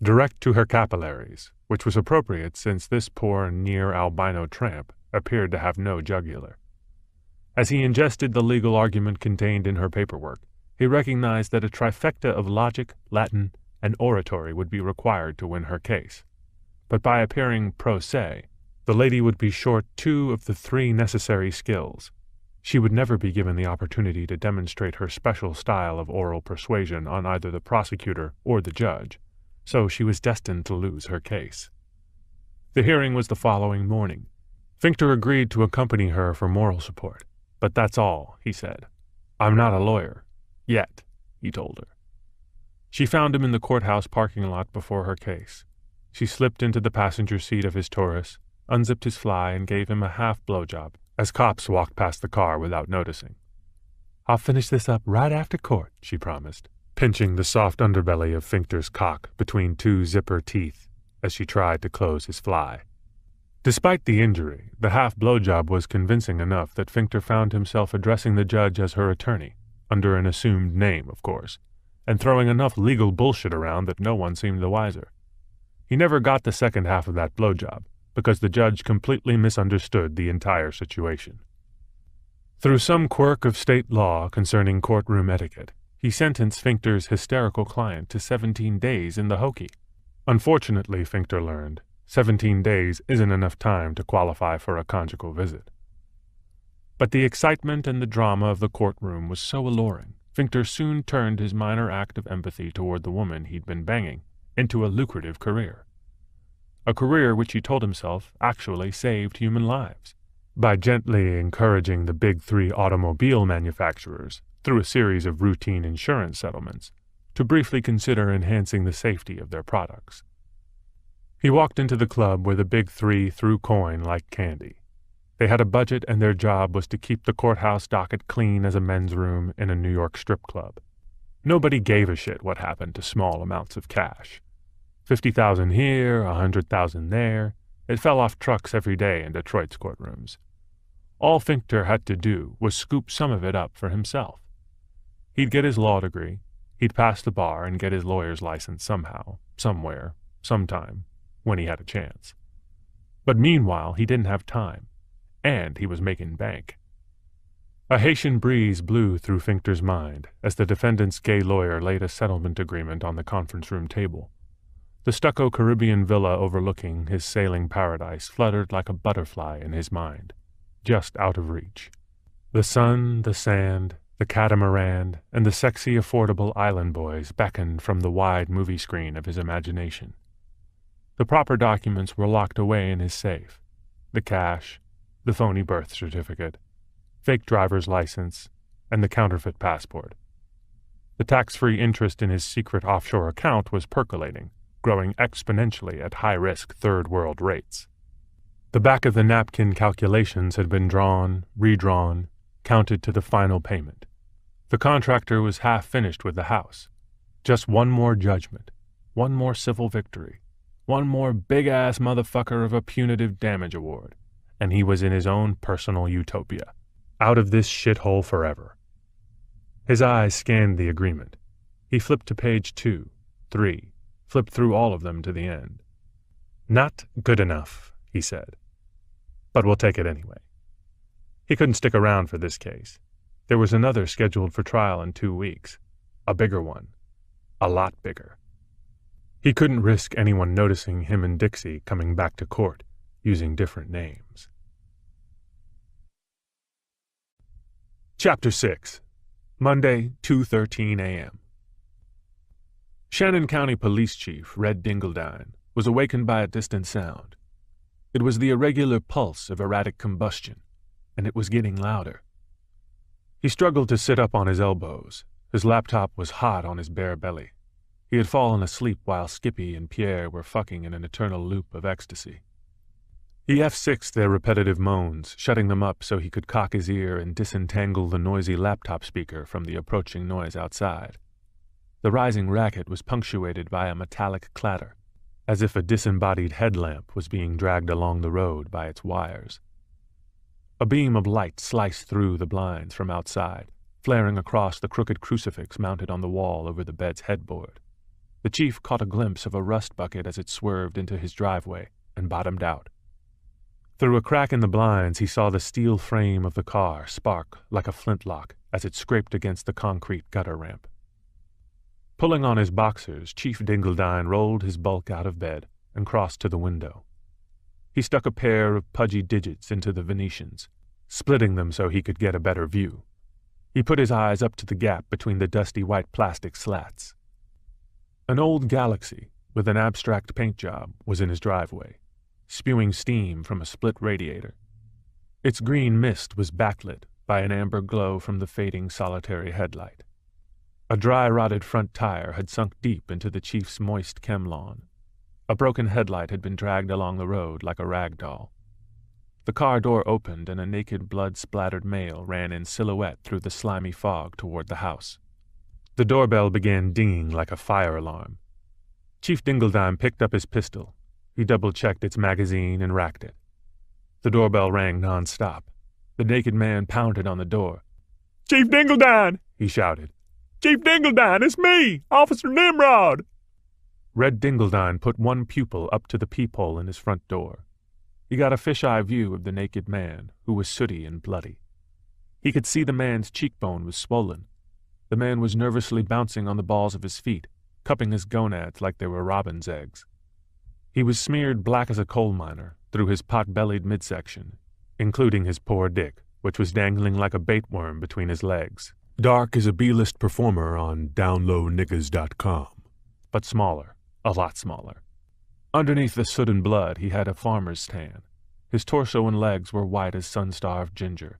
direct to her capillaries, which was appropriate since this poor near-albino tramp appeared to have no jugular. As he ingested the legal argument contained in her paperwork, he recognized that a trifecta of logic, Latin, and oratory would be required to win her case. But by appearing pro se, the lady would be short 2 of the 3 necessary skills. She would never be given the opportunity to demonstrate her special style of oral persuasion on either the prosecutor or the judge, so she was destined to lose her case. The hearing was the following morning. Fincter agreed to accompany her for moral support. "But that's all," he said. "I'm not a lawyer. Yet," he told her. She found him in the courthouse parking lot before her case. She slipped into the passenger seat of his Taurus, unzipped his fly, and gave him a half blowjob as cops walked past the car without noticing. "I'll finish this up right after court," she promised, pinching the soft underbelly of Fincter's cock between 2 zipper teeth as she tried to close his fly. Despite the injury, the half blowjob was convincing enough that Fincter found himself addressing the judge as her attorney, under an assumed name, of course, and throwing enough legal bullshit around that no one seemed the wiser. He never got the second half of that blowjob, because the judge completely misunderstood the entire situation. Through some quirk of state law concerning courtroom etiquette, he sentenced Fincter's hysterical client to 17 days in the hokey. Unfortunately, Fincter learned, 17 days isn't enough time to qualify for a conjugal visit. But the excitement and the drama of the courtroom was so alluring, Fincter soon turned his minor act of empathy toward the woman he'd been banging into a lucrative career. A career which he told himself actually saved human lives, by gently encouraging the big 3 automobile manufacturers, through a series of routine insurance settlements, to briefly consider enhancing the safety of their products. He walked into the club where the big 3 threw coin like candy. They had a budget and their job was to keep the courthouse docket clean as a men's room in a New York strip club. Nobody gave a shit what happened to small amounts of cash. 50,000 here, 100,000 there. It fell off trucks every day in Detroit's courtrooms. All Fincter had to do was scoop some of it up for himself. He'd get his law degree, he'd pass the bar and get his lawyer's license somehow, somewhere, sometime, when he had a chance. But meanwhile, he didn't have time, and he was making bank. A Haitian breeze blew through Fincter's mind as the defendant's gay lawyer laid a settlement agreement on the conference room table. The stucco Caribbean villa overlooking his sailing paradise fluttered like a butterfly in his mind, just out of reach. The sun, the sand, the catamaran, and the sexy, affordable island boys beckoned from the wide movie screen of his imagination. The proper documents were locked away in his safe. The cash, the phony birth certificate, fake driver's license, and the counterfeit passport. The tax-free interest in his secret offshore account was percolating, growing exponentially at high-risk third-world rates. The back of the napkin calculations had been drawn, redrawn, counted to the final payment. The contractor was half finished with the house. Just one more judgment, one more civil victory, one more big-ass motherfucker of a punitive damage award, and he was in his own personal utopia, out of this shithole forever. His eyes scanned the agreement. He flipped to page 2, 3, flipped through all of them to the end. "Not good enough," he said. "But we'll take it anyway." He couldn't stick around for this case. There was another scheduled for trial in 2 weeks. A bigger one. A lot bigger. He couldn't risk anyone noticing him and Dixie coming back to court using different names. Chapter 6. Monday, 2:13 a.m. Shannon County Police Chief Red Dingledine was awakened by a distant sound. It was the irregular pulse of erratic combustion, and it was getting louder. He struggled to sit up on his elbows. His laptop was hot on his bare belly. He had fallen asleep while Skippy and Pierre were fucking in an eternal loop of ecstasy. He F6'd their repetitive moans, shutting them up so he could cock his ear and disentangle the noisy laptop speaker from the approaching noise outside. The rising racket was punctuated by a metallic clatter, as if a disembodied headlamp was being dragged along the road by its wires. A beam of light sliced through the blinds from outside, flaring across the crooked crucifix mounted on the wall over the bed's headboard. The chief caught a glimpse of a rust bucket as it swerved into his driveway and bottomed out. Through a crack in the blinds, he saw the steel frame of the car spark like a flintlock as it scraped against the concrete gutter ramp. Pulling on his boxers, Chief Dingledine rolled his bulk out of bed and crossed to the window. He stuck a pair of pudgy digits into the Venetians, splitting them so he could get a better view. He put his eyes up to the gap between the dusty white plastic slats. An old Galaxy with an abstract paint job was in his driveway, spewing steam from a split radiator. Its green mist was backlit by an amber glow from the fading solitary headlight. A dry, rotted front tire had sunk deep into the chief's moist Chemlawn. A broken headlight had been dragged along the road like a rag doll. The car door opened and a naked, blood-splattered male ran in silhouette through the slimy fog toward the house. The doorbell began dinging like a fire alarm. Chief Dingledine picked up his pistol. He double-checked its magazine and racked it. The doorbell rang non-stop. The naked man pounded on the door. "Chief Dingledine!" he shouted. "Chief Dingledine, it's me, Officer Nimrod!" Red Dingledine put one pupil up to the peephole in his front door. He got a fisheye view of the naked man, who was sooty and bloody. He could see the man's cheekbone was swollen. The man was nervously bouncing on the balls of his feet, cupping his gonads like they were robin's eggs. He was smeared black as a coal miner through his pot-bellied midsection, including his poor dick, which was dangling like a bait worm between his legs. Dark as a B-list performer on DownLowNiggas.com, but smaller, a lot smaller. Underneath the soot and blood, he had a farmer's tan. His torso and legs were white as sun-starved ginger.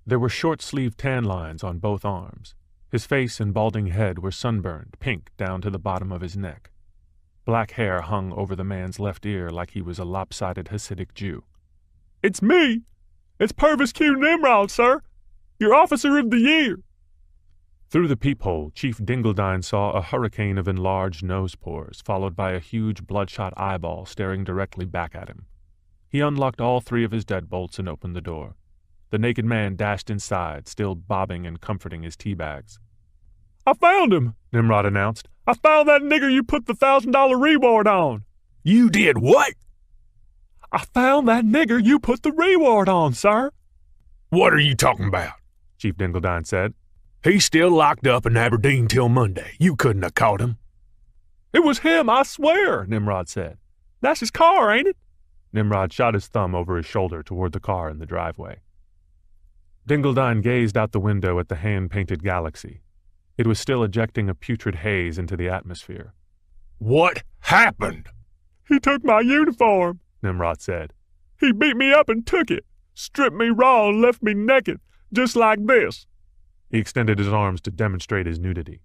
There were short-sleeved tan lines on both arms. His face and balding head were sunburned, pink down to the bottom of his neck. Black hair hung over the man's left ear like he was a lopsided Hasidic Jew. "It's me! It's Purvis Q. Nimrod, sir! Your Officer of the Year!" Through the peephole, Chief Dingledine saw a hurricane of enlarged nose pores, followed by a huge bloodshot eyeball staring directly back at him. He unlocked all three of his deadbolts and opened the door. The naked man dashed inside, still bobbing and comforting his tea bags. "I found him," Nimrod announced. "I found that nigger you put the $1,000 reward on." "You did what?" "I found that nigger you put the reward on, sir." "What are you talking about?" Chief Dingledine said. "He's still locked up in Aberdeen till Monday. You couldn't have caught him." "It was him, I swear," Nimrod said. "That's his car, ain't it?" Nimrod shot his thumb over his shoulder toward the car in the driveway. Dingledine gazed out the window at the hand-painted Galaxy. It was still ejecting a putrid haze into the atmosphere. "What happened?" "He took my uniform," Nimrod said. "He beat me up and took it, stripped me raw and left me naked, just like this." He extended his arms to demonstrate his nudity.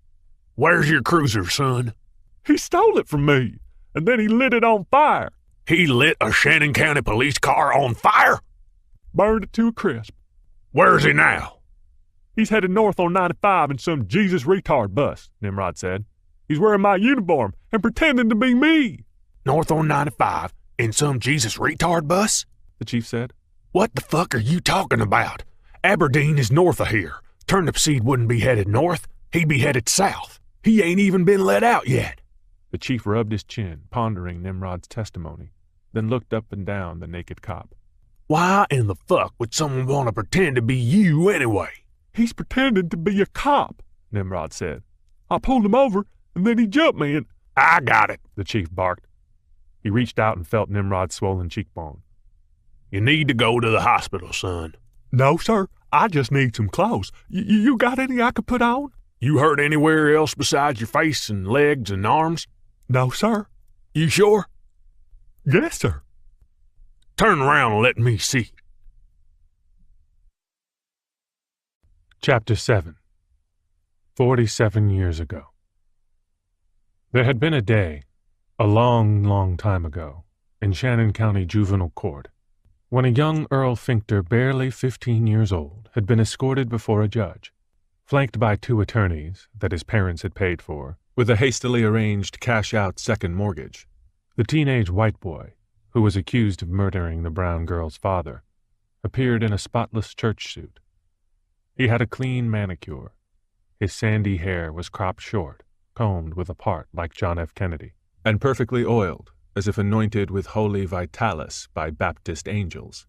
"Where's your cruiser, son?" "He stole it from me, and then he lit it on fire." "He lit a Shannon County police car on fire?" "Burned it to a crisp." "Where's he now?" "He's headed north on 95 in some Jesus retard bus," Nimrod said. "He's wearing my uniform and pretending to be me." "North on 95 in some Jesus retard bus?" the chief said. "What the fuck are you talking about? Aberdeen is north of here. Turnipseed wouldn't be headed north. He'd be headed south. He ain't even been let out yet." The chief rubbed his chin, pondering Nimrod's testimony, then looked up and down the naked cop. "Why in the fuck would someone want to pretend to be you anyway?" "He's pretending to be a cop," Nimrod said. "I pulled him over, and then he jumped me and—" "I got it," the chief barked. He reached out and felt Nimrod's swollen cheekbone. "You need to go to the hospital, son." "No, sir. I just need some clothes. You got any I could put on?" "You hurt anywhere else besides your face and legs and arms?" "No, sir." "You sure?" "Yes, sir." "Turn around and let me see." Chapter 7. 47 years ago. There had been a day, a long, long time ago, in Shannon County Juvenile Court, when a young Earl Finkter, barely 15 years old, had been escorted before a judge, flanked by 2 attorneys that his parents had paid for, with a hastily arranged cash-out second mortgage. The teenage white boy, who was accused of murdering the brown girl's father, appeared in a spotless church suit. He had a clean manicure. His sandy hair was cropped short, combed with a part like John F. Kennedy, and perfectly oiled, as if anointed with holy vitalis by Baptist angels.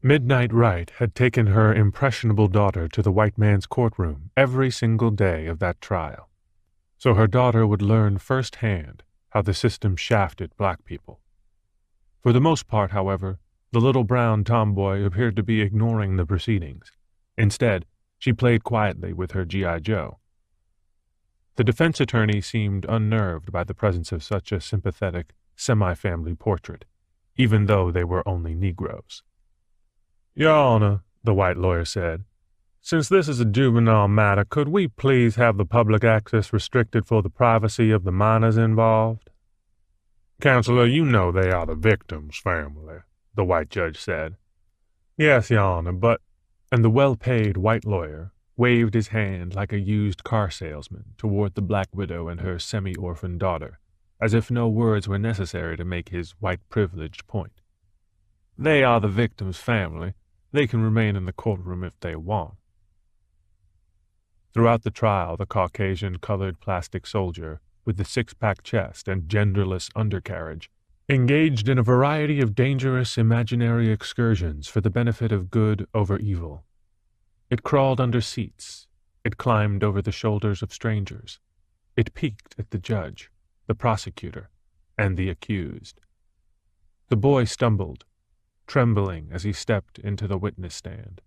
Midnight Wright had taken her impressionable daughter to the white man's courtroom every single day of that trial, so her daughter would learn firsthand how the system shafted black people. For the most part, however, the little brown tomboy appeared to be ignoring the proceedings. Instead, she played quietly with her G.I. Joe. The defense attorney seemed unnerved by the presence of such a sympathetic, semi-family portrait, even though they were only Negroes. "Your Honor," the white lawyer said, "since this is a juvenile matter, could we please have the public access restricted for the privacy of the minors involved?" "Counselor, you know they are the victim's family," the white judge said. "Yes, Your Honor, but—" And the well-paid white lawyer waved his hand like a used car salesman toward the black widow and her semi-orphan daughter, as if no words were necessary to make his white-privileged point. "They are the victim's family. They can remain in the courtroom if they want." Throughout the trial, the Caucasian-colored plastic soldier, with the six-pack chest and genderless undercarriage, engaged in a variety of dangerous imaginary excursions for the benefit of good over evil. It crawled under seats. It climbed over the shoulders of strangers. It peeked at the judge, the prosecutor, and the accused. The boy stumbled, trembling as he stepped into the witness stand.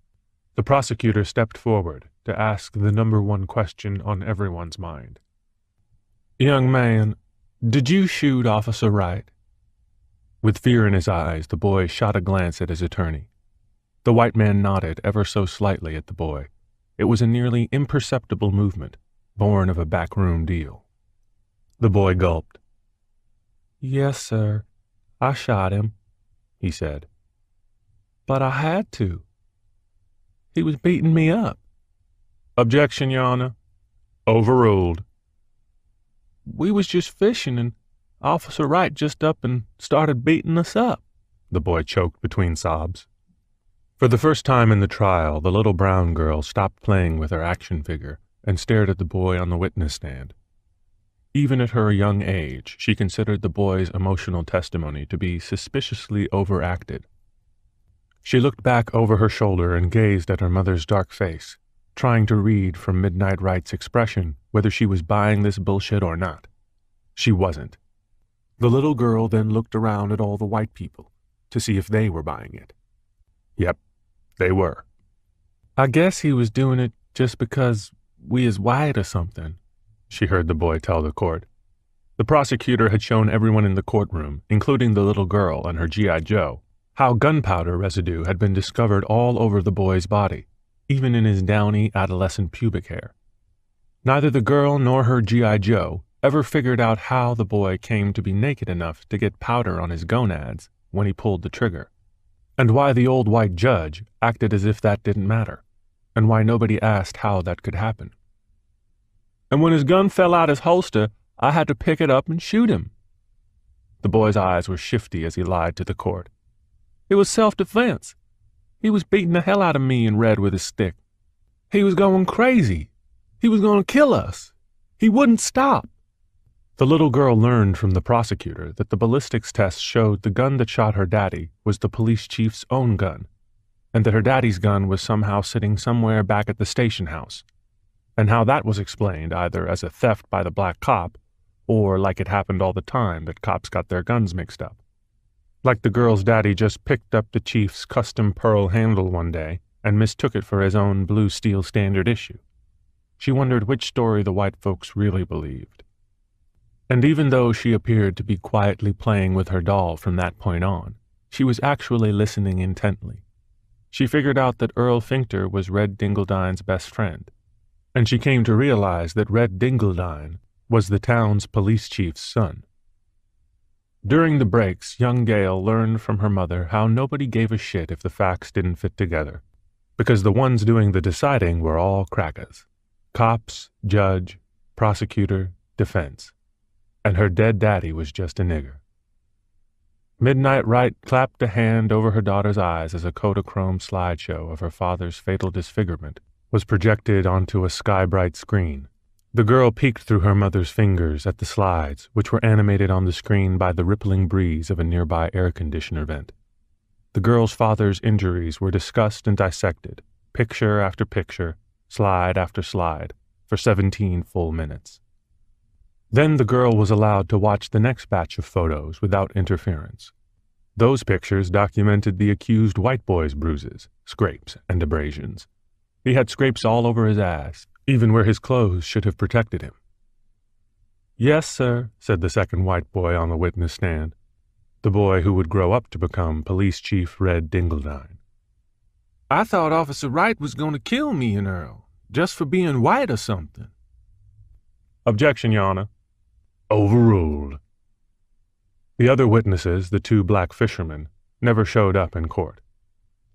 The prosecutor stepped forward to ask the number one question on everyone's mind. "Young man, did you shoot Officer Wright?" With fear in his eyes, the boy shot a glance at his attorney. The white man nodded ever so slightly at the boy. It was a nearly imperceptible movement, born of a backroom deal. The boy gulped. "Yes, sir, I shot him," he said. "But I had to. He was beating me up." "Objection, Your Honor." "Overruled." "We was just fishing, and Officer Wright just up and started beating us up," the boy choked between sobs. For the first time in the trial, the little brown girl stopped playing with her action figure and stared at the boy on the witness stand. Even at her young age, she considered the boy's emotional testimony to be suspiciously overacted. She looked back over her shoulder and gazed at her mother's dark face, trying to read from Midnight Wright's expression whether she was buying this bullshit or not. She wasn't. The little girl then looked around at all the white people to see if they were buying it. Yep, they were. "I guess he was doing it just because we is white or something," she heard the boy tell the court. The prosecutor had shown everyone in the courtroom, including the little girl and her G.I. Joe, how gunpowder residue had been discovered all over the boy's body, even in his downy adolescent pubic hair. Neither the girl nor her G.I. Joe ever figured out how the boy came to be naked enough to get powder on his gonads when he pulled the trigger, and why the old white judge acted as if that didn't matter, and why nobody asked how that could happen. "And when his gun fell out his holster, I had to pick it up and shoot him." The boy's eyes were shifty as he lied to the court. "It was self-defense. He was beating the hell out of me and Red with his stick. He was going crazy. He was going to kill us. He wouldn't stop." The little girl learned from the prosecutor that the ballistics test showed the gun that shot her daddy was the police chief's own gun, and that her daddy's gun was somehow sitting somewhere back at the station house, and how that was explained either as a theft by the black cop or like it happened all the time that cops got their guns mixed up. Like the girl's daddy just picked up the chief's custom pearl handle one day and mistook it for his own blue steel standard issue. She wondered which story the white folks really believed. And even though she appeared to be quietly playing with her doll from that point on, she was actually listening intently. She figured out that Earl Finkter was Red Dingledine's best friend, and she came to realize that Red Dingledine was the town's police chief's son. During the breaks, young Gail learned from her mother how nobody gave a shit if the facts didn't fit together, because the ones doing the deciding were all crackers. Cops, judge, prosecutor, defense. And her dead daddy was just a nigger. Midnight Wright clapped a hand over her daughter's eyes as a Kodachrome slideshow of her father's fatal disfigurement was projected onto a sky-bright screen, The girl peeked through her mother's fingers at the slides, which were animated on the screen by the rippling breeze of a nearby air conditioner vent. The girl's father's injuries were discussed and dissected, picture after picture, slide after slide, for 17 full minutes. Then the girl was allowed to watch the next batch of photos without interference. Those pictures documented the accused white boy's bruises, scrapes, and abrasions. He had scrapes all over his ass, even where his clothes should have protected him. "Yes, sir," said the second white boy on the witness stand, the boy who would grow up to become Police Chief Red Dingledine. "I thought Officer Wright was going to kill me and Earl, just for being white or something." "Objection, Your Honor." Overruled. The other witnesses, the two black fishermen, never showed up in court.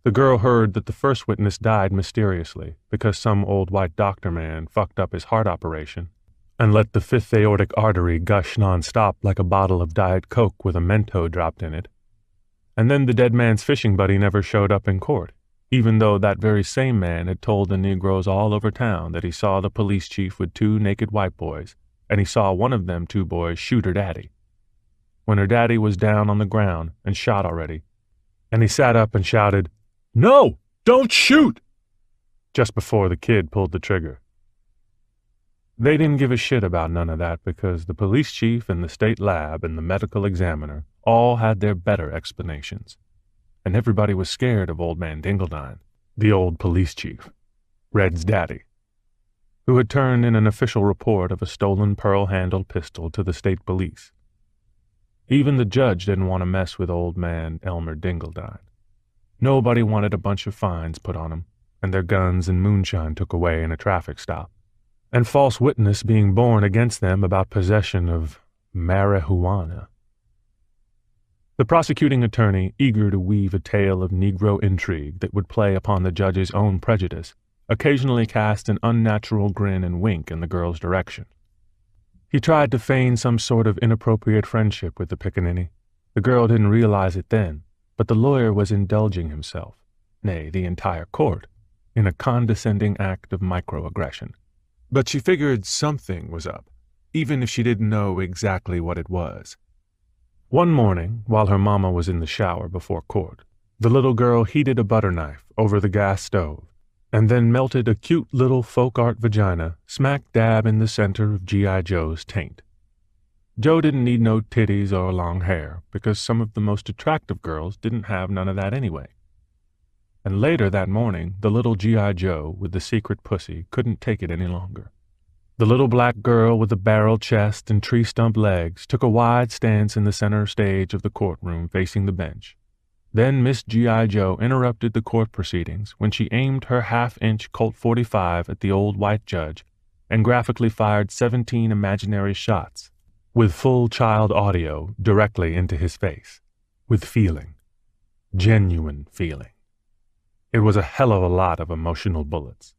The girl heard that the first witness died mysteriously because some old white doctor man fucked up his heart operation and let the fifth aortic artery gush nonstop like a bottle of Diet Coke with a Mento dropped in it. And then the dead man's fishing buddy never showed up in court, even though that very same man had told the Negroes all over town that he saw the police chief with two naked white boys, and he saw one of them two boys shoot her daddy. When her daddy was down on the ground and shot already, and he sat up and shouted, "No, don't shoot!" just before the kid pulled the trigger. They didn't give a shit about none of that because the police chief and the state lab and the medical examiner all had their better explanations, and everybody was scared of old man Dingledine, the old police chief, Red's daddy, who had turned in an official report of a stolen pearl-handled pistol to the state police. Even the judge didn't want to mess with old man Elmer Dingledine. Nobody wanted a bunch of fines put on them, and their guns and moonshine took away in a traffic stop, and false witness being borne against them about possession of marijuana. The prosecuting attorney, eager to weave a tale of Negro intrigue that would play upon the judge's own prejudice, occasionally cast an unnatural grin and wink in the girl's direction. He tried to feign some sort of inappropriate friendship with the pickaninny. The girl didn't realize it then, but the lawyer was indulging himself, nay, the entire court, in a condescending act of microaggression. But she figured something was up, even if she didn't know exactly what it was. One morning, while her mama was in the shower before court, the little girl heated a butter knife over the gas stove, and then melted a cute little folk art vagina smack dab in the center of G.I. Joe's taint. Joe didn't need no titties or long hair, because some of the most attractive girls didn't have none of that anyway. And later that morning, the little G.I. Joe with the secret pussy couldn't take it any longer. The little black girl with the barrel chest and tree stump legs took a wide stance in the center stage of the courtroom facing the bench. Then Miss G.I. Joe interrupted the court proceedings when she aimed her half-inch Colt .45 at the old white judge and graphically fired 17 imaginary shots, with full child audio directly into his face, with feeling, genuine feeling. It was a hell of a lot of emotional bullets.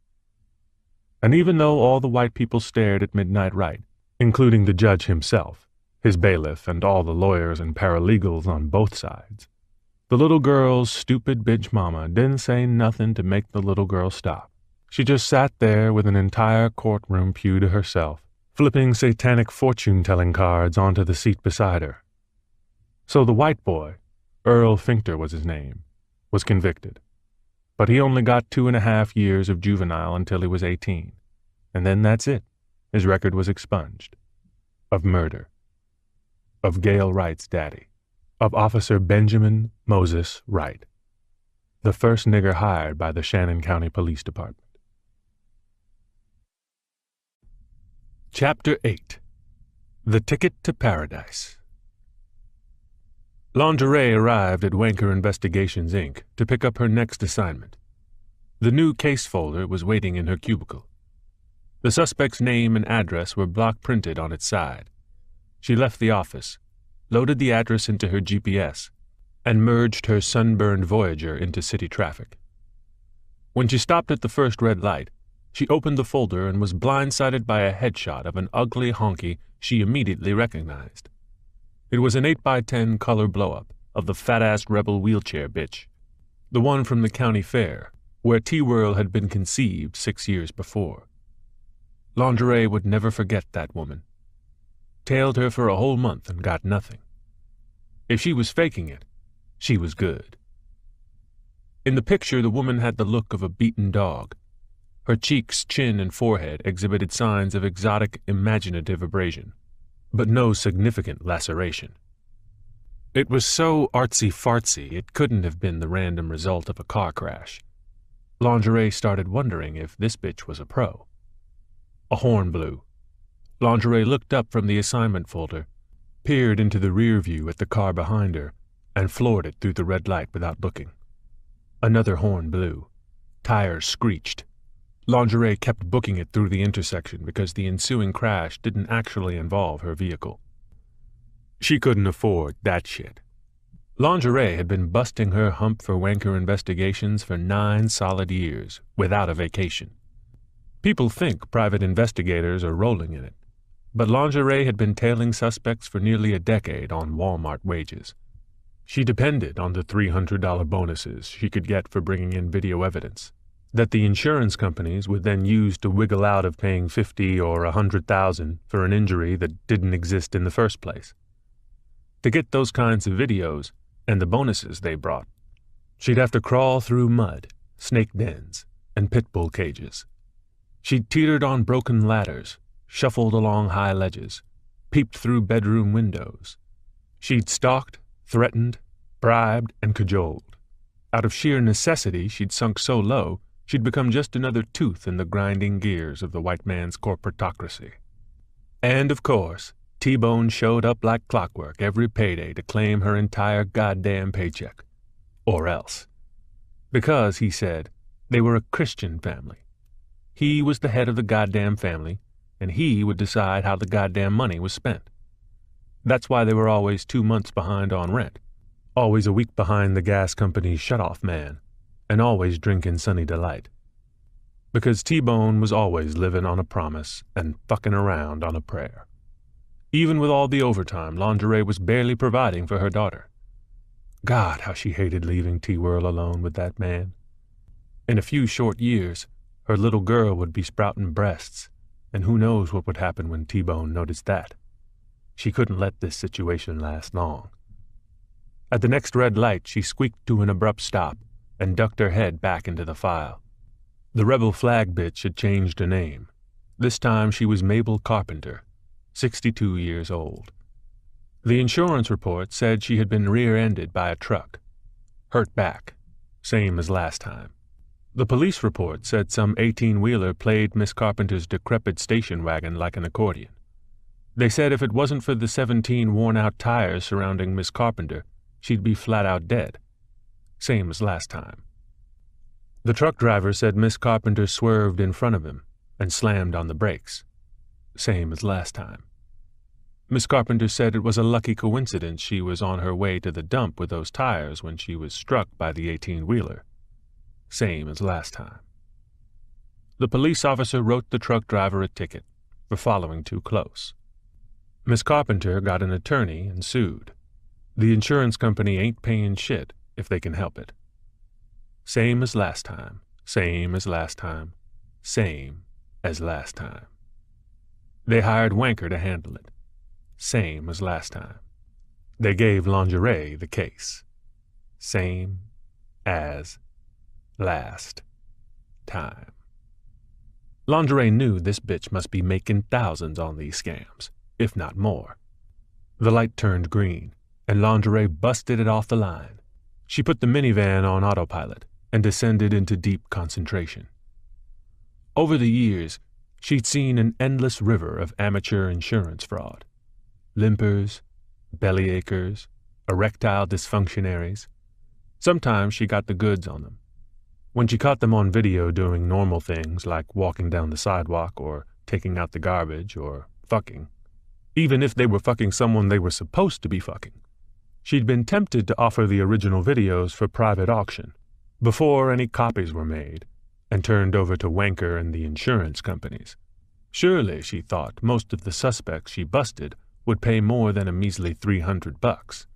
And even though all the white people stared at Midnight Right, including the judge himself, his bailiff, and all the lawyers and paralegals on both sides, the little girl's stupid bitch mama didn't say nothing to make the little girl stop. She just sat there with an entire courtroom pew to herself, flipping satanic fortune-telling cards onto the seat beside her. So the white boy, Earl Finkter was his name, was convicted. But he only got 2.5 years of juvenile until he was 18. And then that's it. His record was expunged. Of murder. Of Gail Wright's daddy. Of Officer Benjamin Moses Wright, the first nigger hired by the Shannon County Police Department. Chapter 8. The Ticket to Paradise. Lingerie arrived at Wanker Investigations, Inc. to pick up her next assignment. The new case folder was waiting in her cubicle. The suspect's name and address were block printed on its side. She left the office, loaded the address into her GPS, and merged her sunburned Voyager into city traffic. When she stopped at the first red light, she opened the folder and was blindsided by a headshot of an ugly honky she immediately recognized. It was an 8x10 color blow-up of the fat-ass rebel wheelchair bitch, the one from the county fair, where T-Whirl had been conceived 6 years before. Lingerie would never forget that woman. Tailed her for a whole month and got nothing. If she was faking it, she was good. In the picture, the woman had the look of a beaten dog. Her cheeks, chin, and forehead exhibited signs of exotic, imaginative abrasion, but no significant laceration. It was so artsy-fartsy it couldn't have been the random result of a car crash. Lingerie started wondering if this bitch was a pro. A horn blew. Lingerie looked up from the assignment folder, peered into the rear view at the car behind her, and floored it through the red light without looking. Another horn blew. Tires screeched. Lingerie kept booking it through the intersection because the ensuing crash didn't actually involve her vehicle. She couldn't afford that shit. Lingerie had been busting her hump for wanker investigations for 9 solid years, without a vacation. People think private investigators are rolling in it, but Lingerie had been tailing suspects for nearly a decade on Walmart wages. She depended on the $300 bonuses she could get for bringing in video evidence that the insurance companies would then use to wiggle out of paying $50,000 or $100,000 for an injury that didn't exist in the first place. To get those kinds of videos and the bonuses they brought, she'd have to crawl through mud, snake dens, and pit bull cages. She'd teetered on broken ladders, shuffled along high ledges, peeped through bedroom windows. She'd stalked, threatened, bribed, and cajoled. Out of sheer necessity, she'd sunk so low, she'd become just another tooth in the grinding gears of the white man's corporatocracy. And, of course, T-Bone showed up like clockwork every payday to claim her entire goddamn paycheck. Or else. Because, he said, they were a Christian family. He was the head of the goddamn family, and he would decide how the goddamn money was spent. That's why they were always 2 months behind on rent, always a week behind the gas company's shut-off man, and always drinking Sunny Delight. Because T-Bone was always living on a promise and fucking around on a prayer. Even with all the overtime, Lingerie was barely providing for her daughter. God, how she hated leaving T-Whirl alone with that man. In a few short years, her little girl would be sprouting breasts, and who knows what would happen when T-Bone noticed that. She couldn't let this situation last long. At the next red light, she squeaked to an abrupt stop and ducked her head back into the file. The rebel flag bitch had changed her name. This time she was Mabel Carpenter, 62 years old. The insurance report said she had been rear-ended by a truck. Hurt back, same as last time. The police report said some 18-wheeler played Miss Carpenter's decrepit station wagon like an accordion. They said if it wasn't for the 17 worn-out tires surrounding Miss Carpenter, she'd be flat-out dead. Same as last time. The truck driver said Miss Carpenter swerved in front of him and slammed on the brakes. Same as last time. Miss Carpenter said it was a lucky coincidence she was on her way to the dump with those tires when she was struck by the 18-wheeler. Same as last time. The police officer wrote the truck driver a ticket for following too close. Miss Carpenter got an attorney and sued. The insurance company ain't paying shit if they can help it. Same as last time, same as last time, same as last time. They hired Wanker to handle it. Same as last time. They gave Lingerie the case. Same as last time. Lingerie knew this bitch must be making thousands on these scams, if not more. The light turned green, and Lingerie busted it off the line. She put the minivan on autopilot and descended into deep concentration. Over the years, she'd seen an endless river of amateur insurance fraud. Limpers, bellyachers, erectile dysfunctionaries. Sometimes she got the goods on them. When she caught them on video doing normal things like walking down the sidewalk or taking out the garbage or fucking, even if they were fucking someone they were supposed to be fucking, she'd been tempted to offer the original videos for private auction before any copies were made and turned over to Wanker and the insurance companies. Surely, she thought, most of the suspects she busted would pay more than a measly $300.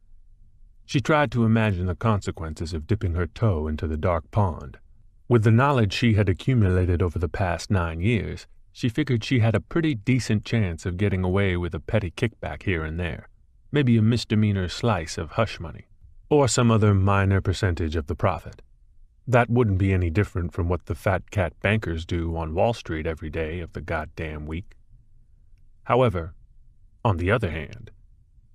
She tried to imagine the consequences of dipping her toe into the dark pond. With the knowledge she had accumulated over the past 9 years, she figured she had a pretty decent chance of getting away with a petty kickback here and there, maybe a misdemeanor slice of hush money, or some other minor percentage of the profit. That wouldn't be any different from what the fat cat bankers do on Wall Street every day of the goddamn week. However, on the other hand,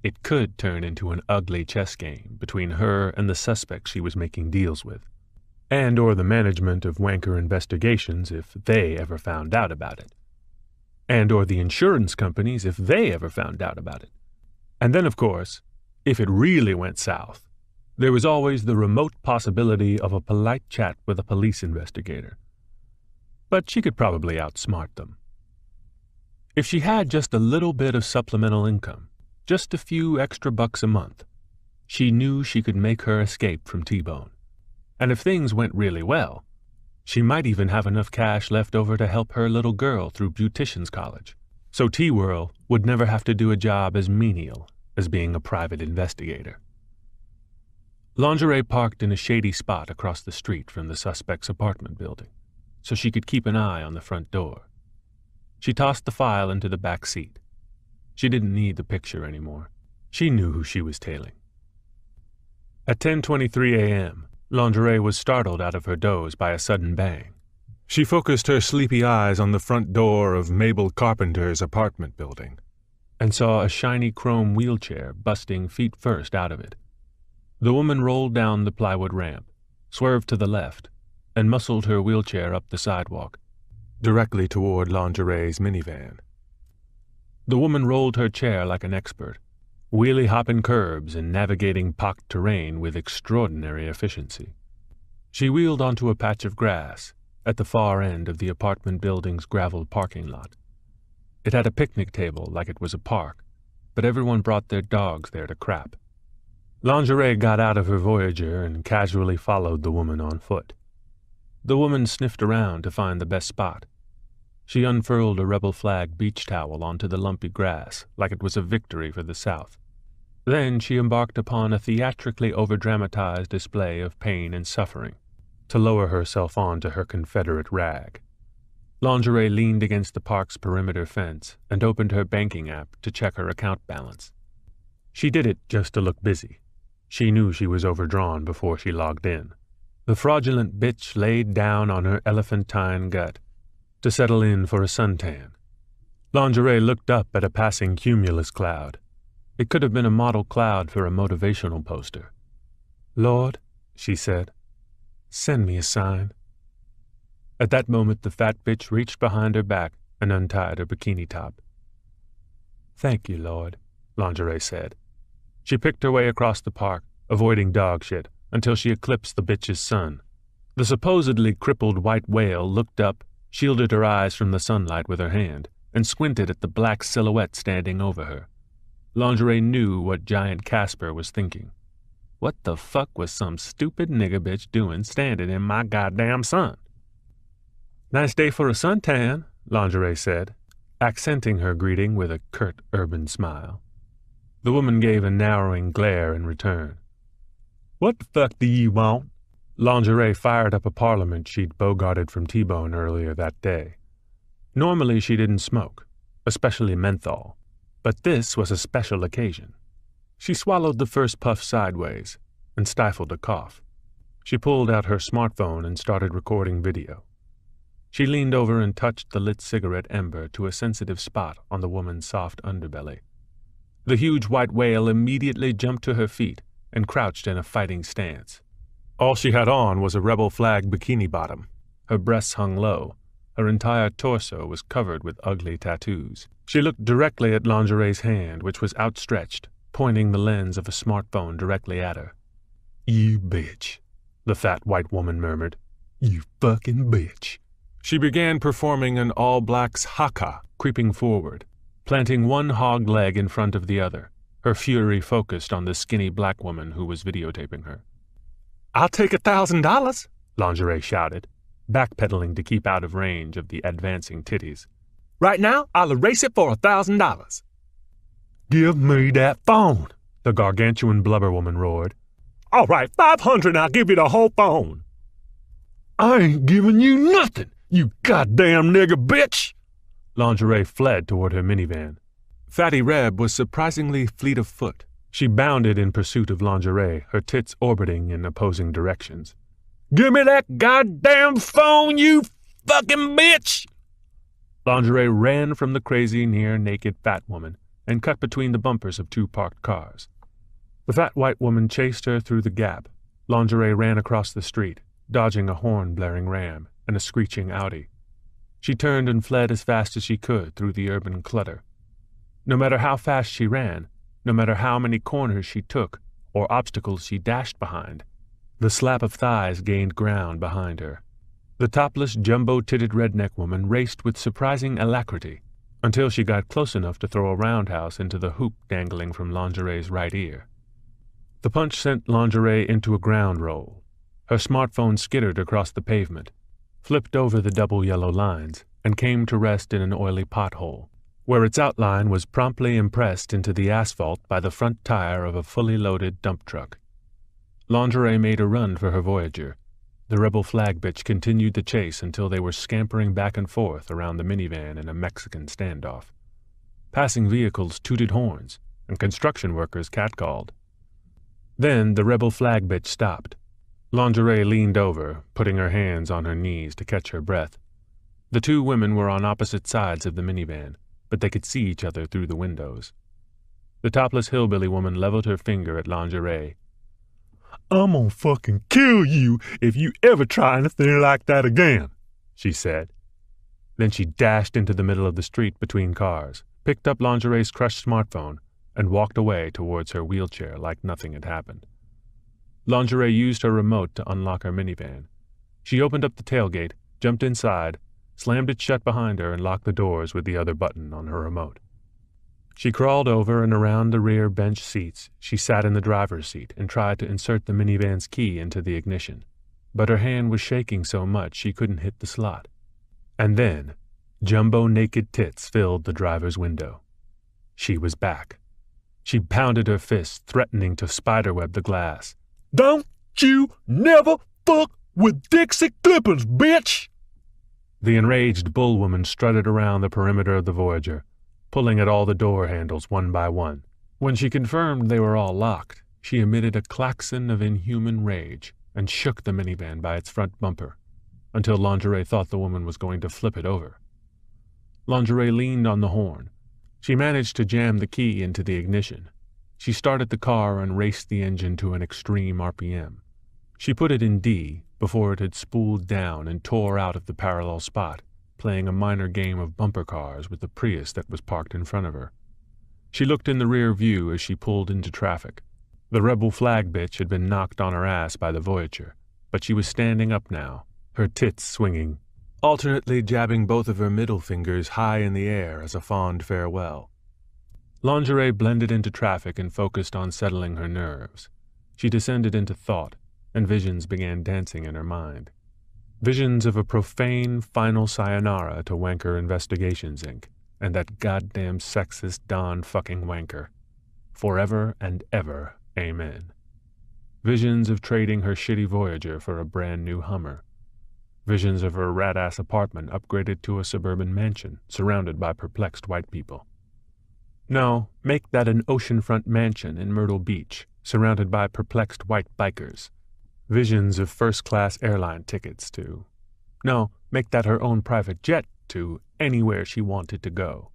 it could turn into an ugly chess game between her and the suspects she was making deals with, and or the management of Wanker Investigations if they ever found out about it, and or the insurance companies if they ever found out about it. And then, of course, if it really went south, there was always the remote possibility of a polite chat with a police investigator. But she could probably outsmart them. If she had just a little bit of supplemental income, just a few extra bucks a month, she knew she could make her escape from T-Bone. And if things went really well, she might even have enough cash left over to help her little girl through beautician's college, so T-Whirl would never have to do a job as menial as being a private investigator. Lingerie parked in a shady spot across the street from the suspect's apartment building, so she could keep an eye on the front door. She tossed the file into the back seat. She didn't need the picture anymore. She knew who she was tailing. At 10:23 a.m., Lingerie was startled out of her doze by a sudden bang. She focused her sleepy eyes on the front door of Mabel Carpenter's apartment building and saw a shiny chrome wheelchair busting feet first out of it. The woman rolled down the plywood ramp, swerved to the left, and muscled her wheelchair up the sidewalk, directly toward Lingerie's minivan. The woman rolled her chair like an expert, wheelie-hopping curbs and navigating pocked terrain with extraordinary efficiency. She wheeled onto a patch of grass at the far end of the apartment building's gravel parking lot. It had a picnic table like it was a park, but everyone brought their dogs there to crap. Lingerie got out of her Voyager and casually followed the woman on foot. The woman sniffed around to find the best spot. She unfurled a rebel flag beach towel onto the lumpy grass like it was a victory for the South. Then she embarked upon a theatrically overdramatized display of pain and suffering to lower herself onto her Confederate rag. Lingerie leaned against the park's perimeter fence and opened her banking app to check her account balance. She did it just to look busy. She knew she was overdrawn before she logged in. The fraudulent bitch laid down on her elephantine gut to settle in for a suntan. Lingerie looked up at a passing cumulus cloud. It could have been a model cloud for a motivational poster. "Lord," she said, "send me a sign." At that moment, the fat bitch reached behind her back and untied her bikini top. "Thank you, Lord," Lingerie said. She picked her way across the park, avoiding dog shit, until she eclipsed the bitch's sun. The supposedly crippled white whale looked up, shielded her eyes from the sunlight with her hand, and squinted at the black silhouette standing over her. Lingerie knew what Giant Casper was thinking. What the fuck was some stupid nigger bitch doing standing in my goddamn sun? "Nice day for a suntan," Lingerie said, accenting her greeting with a curt urban smile. The woman gave a narrowing glare in return. "What the fuck do you want?" Lingerie fired up a parliament she'd bogarted from T-Bone earlier that day. Normally she didn't smoke, especially menthol, but this was a special occasion. She swallowed the first puff sideways and stifled a cough. She pulled out her smartphone and started recording video. She leaned over and touched the lit cigarette ember to a sensitive spot on the woman's soft underbelly. The huge white whale immediately jumped to her feet and crouched in a fighting stance. All she had on was a rebel flag bikini bottom. Her breasts hung low. Her entire torso was covered with ugly tattoos. She looked directly at Lingerie's hand, which was outstretched, pointing the lens of a smartphone directly at her. "You bitch," the fat white woman murmured. "You fucking bitch." She began performing an all-blacks haka, creeping forward, planting one hog leg in front of the other, her fury focused on the skinny black woman who was videotaping her. "I'll take $1,000, Lingerie shouted, backpedaling to keep out of range of the advancing titties. "Right now, I'll erase it for $1,000. "Give me that phone," the gargantuan blubber woman roared. "All right, $500 and I'll give you the whole phone." "I ain't giving you nothing, you goddamn nigger bitch." Lingerie fled toward her minivan. Fatty Reb was surprisingly fleet of foot. She bounded in pursuit of Lingerie, her tits orbiting in opposing directions. Give me that goddamn phone, you fucking bitch! Lingerie ran from the crazy, near-naked fat woman and cut between the bumpers of two parked cars. The fat white woman chased her through the gap. Lingerie ran across the street, dodging a horn-blaring Ram and a screeching Audi. She turned and fled as fast as she could through the urban clutter. No matter how fast she ran, no matter how many corners she took or obstacles she dashed behind, the slap of thighs gained ground behind her. The topless, jumbo-titted redneck woman raced with surprising alacrity until she got close enough to throw a roundhouse into the hoop dangling from Lingerie's right ear. The punch sent Lingerie into a ground roll. Her smartphone skittered across the pavement, flipped over the double yellow lines, and came to rest in an oily pothole, where its outline was promptly impressed into the asphalt by the front tire of a fully loaded dump truck. Lingerie made a run for her Voyager. The rebel flag bitch continued the chase until they were scampering back and forth around the minivan in a Mexican standoff. Passing vehicles tooted horns, and construction workers catcalled. Then the rebel flag bitch stopped. Lingerie leaned over, putting her hands on her knees to catch her breath. The two women were on opposite sides of the minivan, but they could see each other through the windows. The topless hillbilly woman leveled her finger at Lingerie. I'm gonna fucking kill you if you ever try anything like that again, she said. Then she dashed into the middle of the street between cars, picked up Lingerie's crushed smartphone, and walked away towards her wheelchair like nothing had happened. Lingerie used her remote to unlock her minivan. She opened up the tailgate, jumped inside, slammed it shut behind her, and locked the doors with the other button on her remote. She crawled over and around the rear bench seats. She sat in the driver's seat and tried to insert the minivan's key into the ignition, but her hand was shaking so much she couldn't hit the slot. And then, jumbo naked tits filled the driver's window. She was back. She pounded her fists, threatening to spiderweb the glass. Don't you never fuck with Dixie Clippers, bitch! The enraged bullwoman strutted around the perimeter of the Voyager, pulling at all the door handles one by one. When she confirmed they were all locked, she emitted a klaxon of inhuman rage and shook the minivan by its front bumper, until Lingerie thought the woman was going to flip it over. Lingerie leaned on the horn. She managed to jam the key into the ignition. She started the car and raced the engine to an extreme RPM. She put it in D before it had spooled down and tore out of the parallel spot, playing a minor game of bumper cars with the Prius that was parked in front of her. She looked in the rear view as she pulled into traffic. The rebel flag bitch had been knocked on her ass by the Voyager, but she was standing up now, her tits swinging, alternately jabbing both of her middle fingers high in the air as a fond farewell. Lingerie blended into traffic and focused on settling her nerves. She descended into thought, and visions began dancing in her mind. Visions of a profane final sayonara to Wanker Investigations, Inc., and that goddamn sexist Don fucking Wanker. Forever and ever, amen. Visions of trading her shitty Voyager for a brand new Hummer. Visions of her rat-ass apartment upgraded to a suburban mansion surrounded by perplexed white people. No, make that an oceanfront mansion in Myrtle Beach, surrounded by perplexed white bikers. Visions of first-class airline tickets to... No, make that her own private jet to anywhere she wanted to go.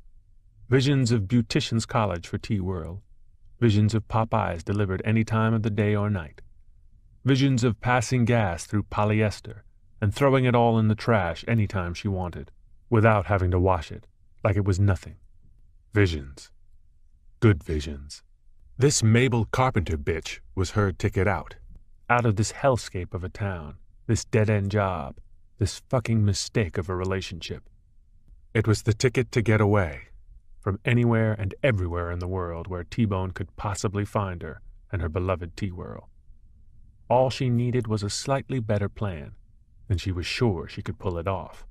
Visions of Beautician's College for T-World. Visions of Popeyes delivered any time of the day or night. Visions of passing gas through polyester and throwing it all in the trash any time she wanted, without having to wash it, like it was nothing. Visions. Good visions. This Mabel Carpenter bitch was her ticket out of this hellscape of a town, this dead-end job, this fucking mistake of a relationship. It was the ticket to get away, from anywhere and everywhere in the world where T-Bone could possibly find her and her beloved T-Whirl. All she needed was a slightly better plan, and she was sure she could pull it off.